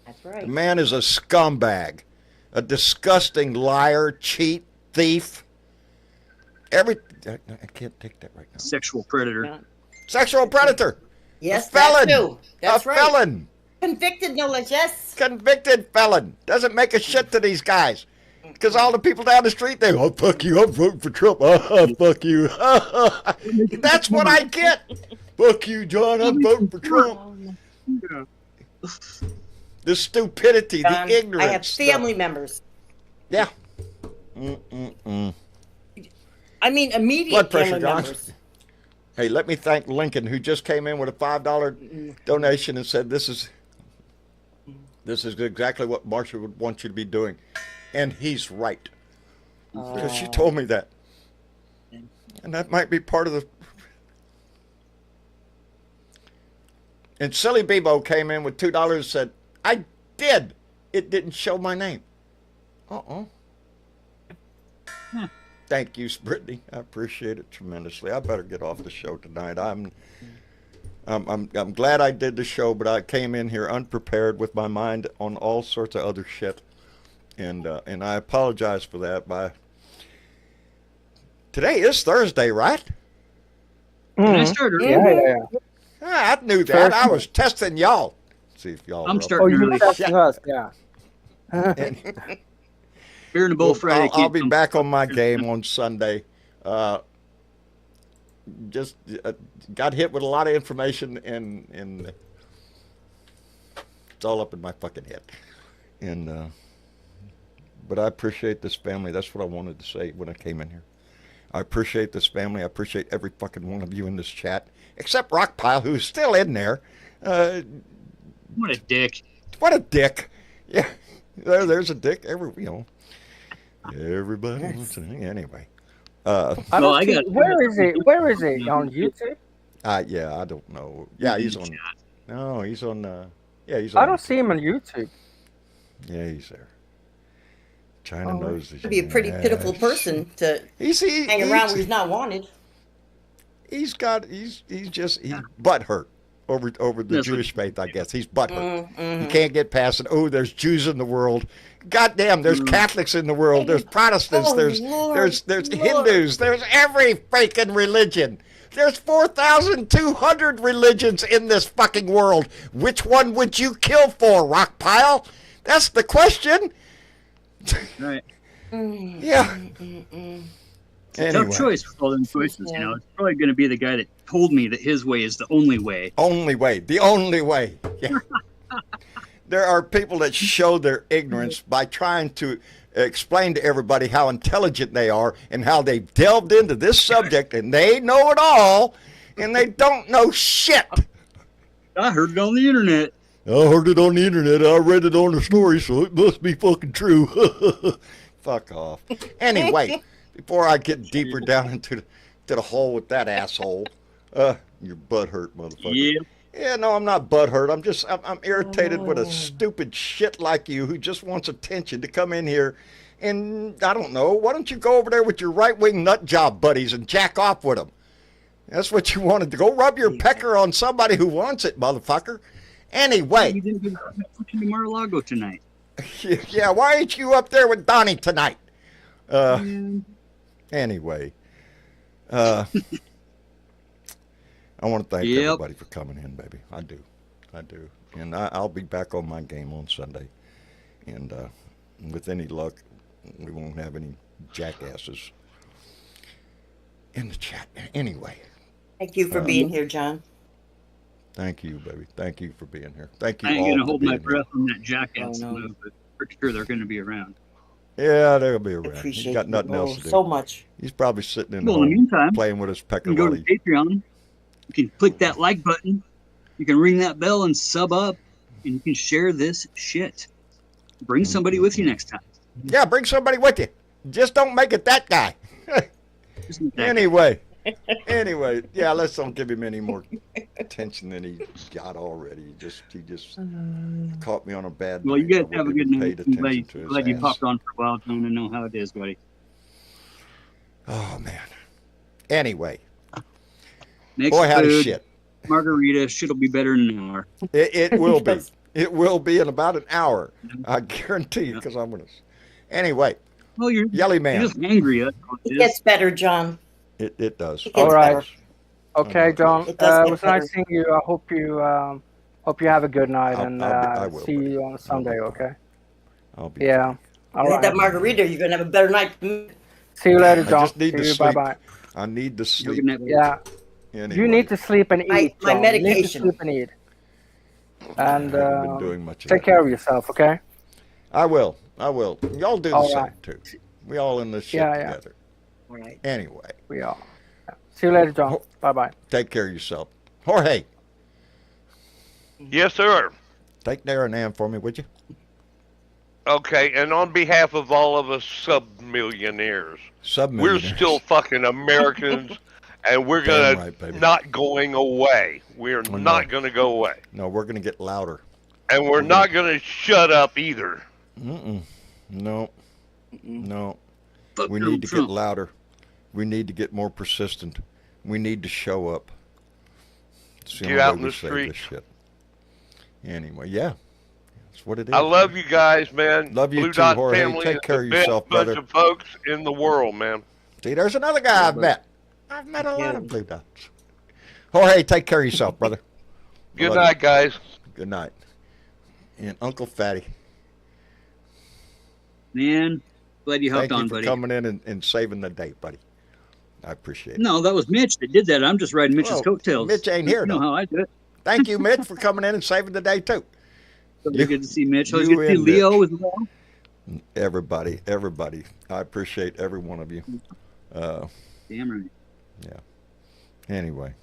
That's right. The man is a scumbag, a disgusting liar, cheat, thief. I can't take that right now. Sexual predator. Sexual predator. Yes, a felon. that too. That's a right. felon. Convicted, no less, yes. Convicted felon. Doesn't make a shit to these guys. Because all the people down the street, they, oh, fuck you, I'm voting for Trump. Fuck you. That's what I get. Fuck you, John, I'm voting for Trump. The stupidity, the ignorance. I have family members. Yeah. I mean, immediate Blood pressure, family John. members. Hey, let me thank Lincoln, who just came in with a $5 donation and said, this is exactly what Marsha would want you to be doing. And he's right. Because she told me that. And that might be part of the... And Silly Bebo came in with $2 and said, I did. It didn't show my name. Thank you, Brittany. I appreciate it tremendously. I better get off the show tonight. I'm glad I did the show, but I came in here unprepared with my mind on all sorts of other shit, and I apologize for that. Today is Thursday, right? Can I start early? Yeah. I knew that. I was testing y'all. See if y'all. I'm were up. starting Oh, you early. testing us? Yeah. Beer in the bowl Friday. I'll be back on my game on Sunday. Just got hit with a lot of information, and it's all up in my fucking head. And but I appreciate this family. That's what I wanted to say when I came in here. I appreciate this family. I appreciate every fucking one of you in this chat, except Rockpile, who's still in there. What a dick. What a dick. Yeah, there's a dick. Everybody wants to. Anyway. Where is it? Where is it? On YouTube? Yeah, I don't know. Yeah, he's on. No, he's on. Yeah, he's on. I don't see him on YouTube. Yeah, he's there. China knows this. He'd be a pretty pitiful person to hang around where he's not wanted. He's butthurt. over the That's what- Jewish faith, I guess. He's butthurt. He can't get past it. Oh, there's Jews in the world. Goddamn, there's Catholics in the world. There's Protestants. Oh, there's Lord, there's Lord. Hindus. There's every freaking religion. There's 4,200 religions in this fucking world. Which one would you kill for, Rockpile? That's the question. Right. Yeah. Anyway, Tough choice for all them choices. You know, it's probably going to be the guy that told me that his way is the only way. only way. The only way. Yeah. There are people that show their ignorance by trying to explain to everybody how intelligent they are and how they've delved into this subject and they know it all and they don't know shit. I heard it on the internet. I heard it on the internet. I read it on the story, so it must be fucking true. Fuck off. Anyway, before I get deeper down into the hole with that asshole, your butt hurt, motherfucker. Yeah. Yeah, no, I'm not butthurt. I'm irritated with a stupid shit like you who just wants attention to come in here and, I don't know, why don't you go over there with your right-wing nut job buddies and jack off with them? That's what you wanted to. Go rub your pecker on somebody who wants it, motherfucker. Anyway. You didn't get to Mar-a-Lago tonight. Yeah, why ain't you up there with Donnie tonight? Anyway. I want to thank everybody for coming in, baby. I do. And I'll be back on my game on Sunday. And with any luck, we won't have any jackasses in the chat. Anyway. Thank you for being here, John. Thank you, baby. Thank you for being here. Thank you I ain't all going to for hold being my here. breath on that jackass move, but pretty sure they're going to be around. Yeah, they'll be around. Appreciate He's got nothing you else to do. so much. He's probably sitting in Well, home in the meantime, playing with his pecker You can go while to Patreon. You can click that like button. You can ring that bell and sub up, and you can share this shit. Bring somebody with you next time. Yeah, bring somebody with you. Just don't make it that guy. Anyway, yeah, let's don't give him any more attention than he got already. He just caught me on a bad Well, you night. guys I have a wouldn't good even night. paid I'm attention to his glad you ass. popped on for a while, John. I know how it is, buddy. Oh, man. Anyway. Next Boy, howdy food, shit. margarita. Shit'll be better in an hour. It will be. It will be in about an hour. I guarantee you, because I'm going to. Anyway. Well, you're Yelly Man. You're just angry. That's all it It is. gets better, John. It does. It All gets right. better. Okay, John. It does It get was nice better. seeing you. I hope you have a good night, I and will, see buddy. you on Sunday. Okay. I'll be. Yeah. All You had right. that margarita, you're gonna have a better night. See you later, I John. just need to See you. sleep. Bye bye. I need to Have a sleep. good night, buddy. Yeah. Anyway. You need to sleep and eat. My John. You need to medication. sleep and eat. And I haven't been doing much of take that. care of yourself. Okay. I will. Y'all do the All same, right. too. We all in this shit Yeah, yeah. together. All right. Anyway, We are. Yeah. See you later, John. Bye bye. take care of yourself. Jorge, Yes, sir. take Darren Ann for me, would you? Okay, and on behalf of all of us sub-millionaires, we're Sub-millionaires. still fucking Americans, and we're Damn gonna right, baby. not going away. We're Oh, no. not gonna go away, No, we're going to get louder. and we're not gonna shut up either. Mm-mm. No. No. Fuck We Donald need to Trump. get louder. We need to get more persistent. We need to show up. It's the Get only out way in we the save street. this shit. Anyway, yeah. That's what it is. I love you guys, man. Love you Blue too, Dot Jorge. family Take is care the of best yourself, bunch brother. of folks in the world, man. See, there's another guy I've met. I've met a lot of blue dots. Jorge, take care of yourself, brother. Good Love you. night, guys. Good night. And Uncle Fatty, Man, glad you hopped thank you on, for buddy. coming in and saving the day, buddy. I appreciate it. No, that was Mitch that did that. I'm just riding Mitch's Well, coattails. Mitch ain't here, You know though. how I do it. Thank you, Mitch, for coming in and saving the day, too. So You- good to see Mitch. It was you good to see and Leo as well. Everybody. I appreciate every one of you. Damn right. Anyway.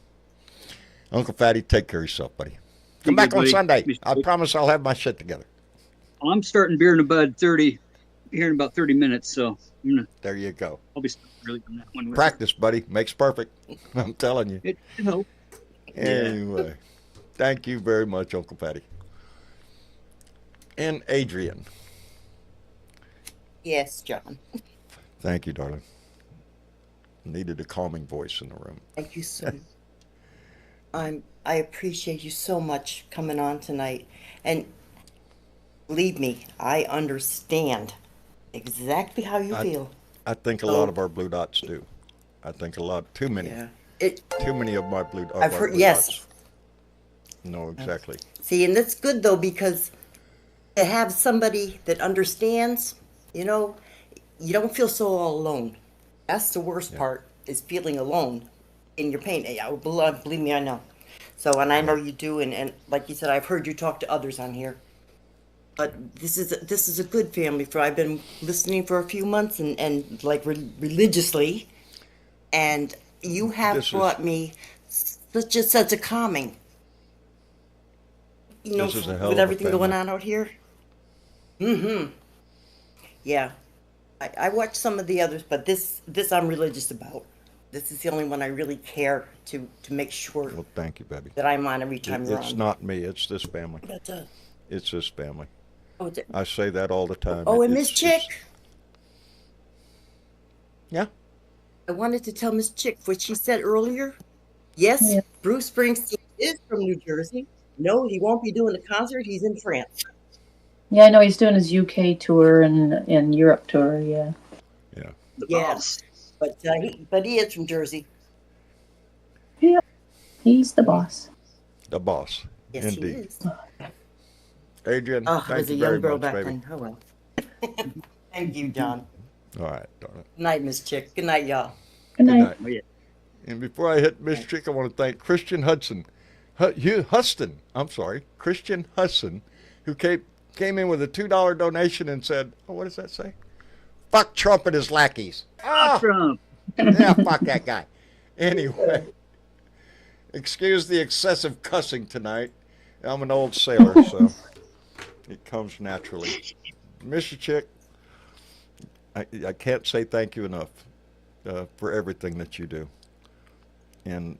Uncle Fatty, take care of yourself, buddy. Come You back good, on buddy? Sunday. Miss I you. promise I'll have my shit together. I'm starting Beer in a Bud 30 here in about 30 minutes, so There you go. I'll be really on that one. With Practice, buddy. Makes perfect. I'm telling you. it. You know, Anyway, thank you very much, Uncle Patty. And Adrian, Yes, John. thank you, darling. Needed a calming voice in the room. Thank you so much. I appreciate you so much coming on tonight. And believe me, I understand exactly how you feel. I think a lot of our blue dots do. I think too many. Yeah. Too many of my blue, I've heard, yes. dots know exactly. See, and that's good though, because to have somebody that understands, you know, you don't feel so all alone. That's the worst part, is feeling alone in your pain. Yeah, believe me, I know. So, and I know you do, and like you said, I've heard you talk to others on here. But this is a good family. I've been listening for a few months and like religiously, and you have brought me such a calming. You know, with everything going on out here. Mm-hmm. Yeah. I watched some of the others, but this I'm religious about. This is the only one I really care to make sure. Well, thank you, baby. That I'm on every time you're on. It's not me. It's this family. It's this family. Oh, I say that all the time. Oh, and Miss Chick. Yeah. I wanted to tell Miss Chick what she said earlier. Yes, Bruce Springsteen is from New Jersey. No, he won't be doing the concert. He's in France. Yeah, I know he's doing his UK tour and Europe tour. Yeah. Yeah. Yes, but he is from Jersey. Yeah, he's the boss. The boss. Yes, Indeed. he is. Adrian, I thank was a you young very girl much, back baby. then. Oh well. Thank you, John. All right, darling. Good night, Miss Chick. Good night, y'all. Good night. Oh, yeah. And before I hit Miss Chick, I want to thank Christian Huston, Christian Huston, who came in with a $2 donation and said, oh, what does that say? Fuck Trump and his lackeys. Fuck Trump. Yeah, fuck that guy. Anyway, excuse the excessive cussing tonight. I'm an old sailor, so it comes naturally. Mr. Chick, I can't say thank you enough for everything that you do. And,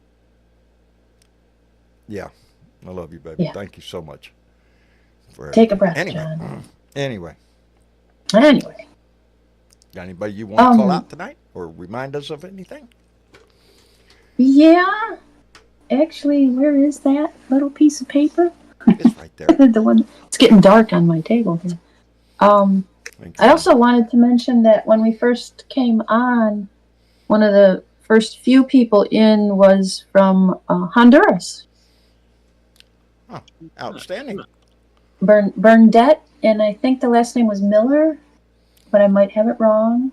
yeah, I love you, baby. Yeah. Thank you so much. Take a breath, anyway, John. Anyway. Got anybody you want to call out tonight or remind us of anything? Yeah. Actually, where is that little piece of paper? It's right there. The one. It's getting dark on my table here. I also wanted to mention that when we first came on, one of the first few people in was from Honduras. Oh, outstanding. Bernadette, and I think the last name was Miller, but I might have it wrong.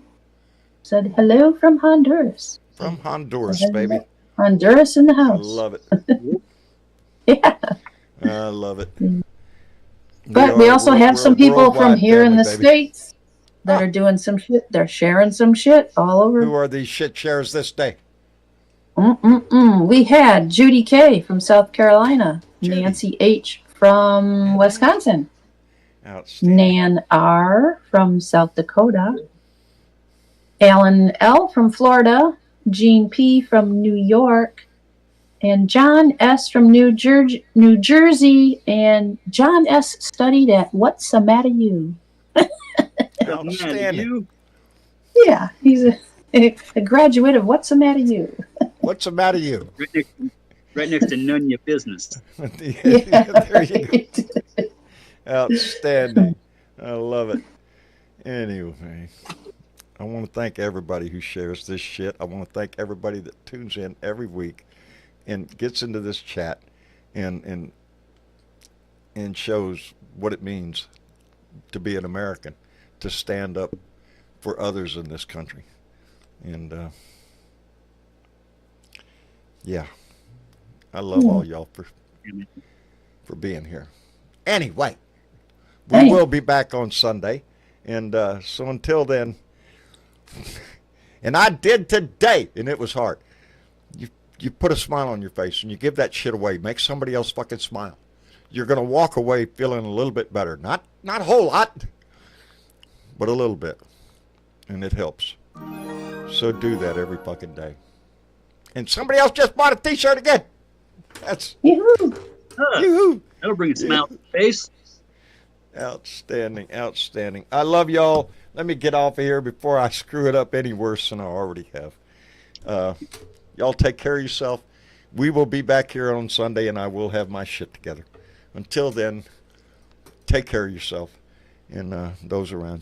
Said hello from Honduras. From Honduras, baby. Honduras in the house. I love it. Yeah. I love it. But we also have some people from here in the States that are doing some shit. They're sharing some shit all over. Who are these shit sharers this day? We had Judy K. from South Carolina, Nancy H. from Wisconsin, Nan R. from South Dakota, Alan L. from Florida, Jean P. from New York, and John S. from New Jersey, and John S. studied at What's the Matter You? Outstanding. Yeah, he's a graduate of What's the Matter You? What's the matter you? Right next to None Your Business. Yeah, there you go. Outstanding. I love it. Anyway, I want to thank everybody who shares this shit. I want to thank everybody that tunes in every week and gets into this chat and shows what it means to be an American, to stand up for others in this country. And yeah, I love all y'all for being here. Anyway, we will be back on Sunday, and so until then, and I did today, and it was hard. You put a smile on your face and you give that shit away. Make somebody else fucking smile. You're gonna walk away feeling a little bit better. Not a whole lot, but a little bit, and it helps. So do that every fucking day. And somebody else just bought a T-shirt again. That's yoo-hoo. That'll bring a smile to the face. Outstanding, outstanding. I love y'all. Let me get off of here before I screw it up any worse than I already have. Y'all take care of yourself. We will be back here on Sunday, and I will have my shit together. Until then, take care of yourself and those around you.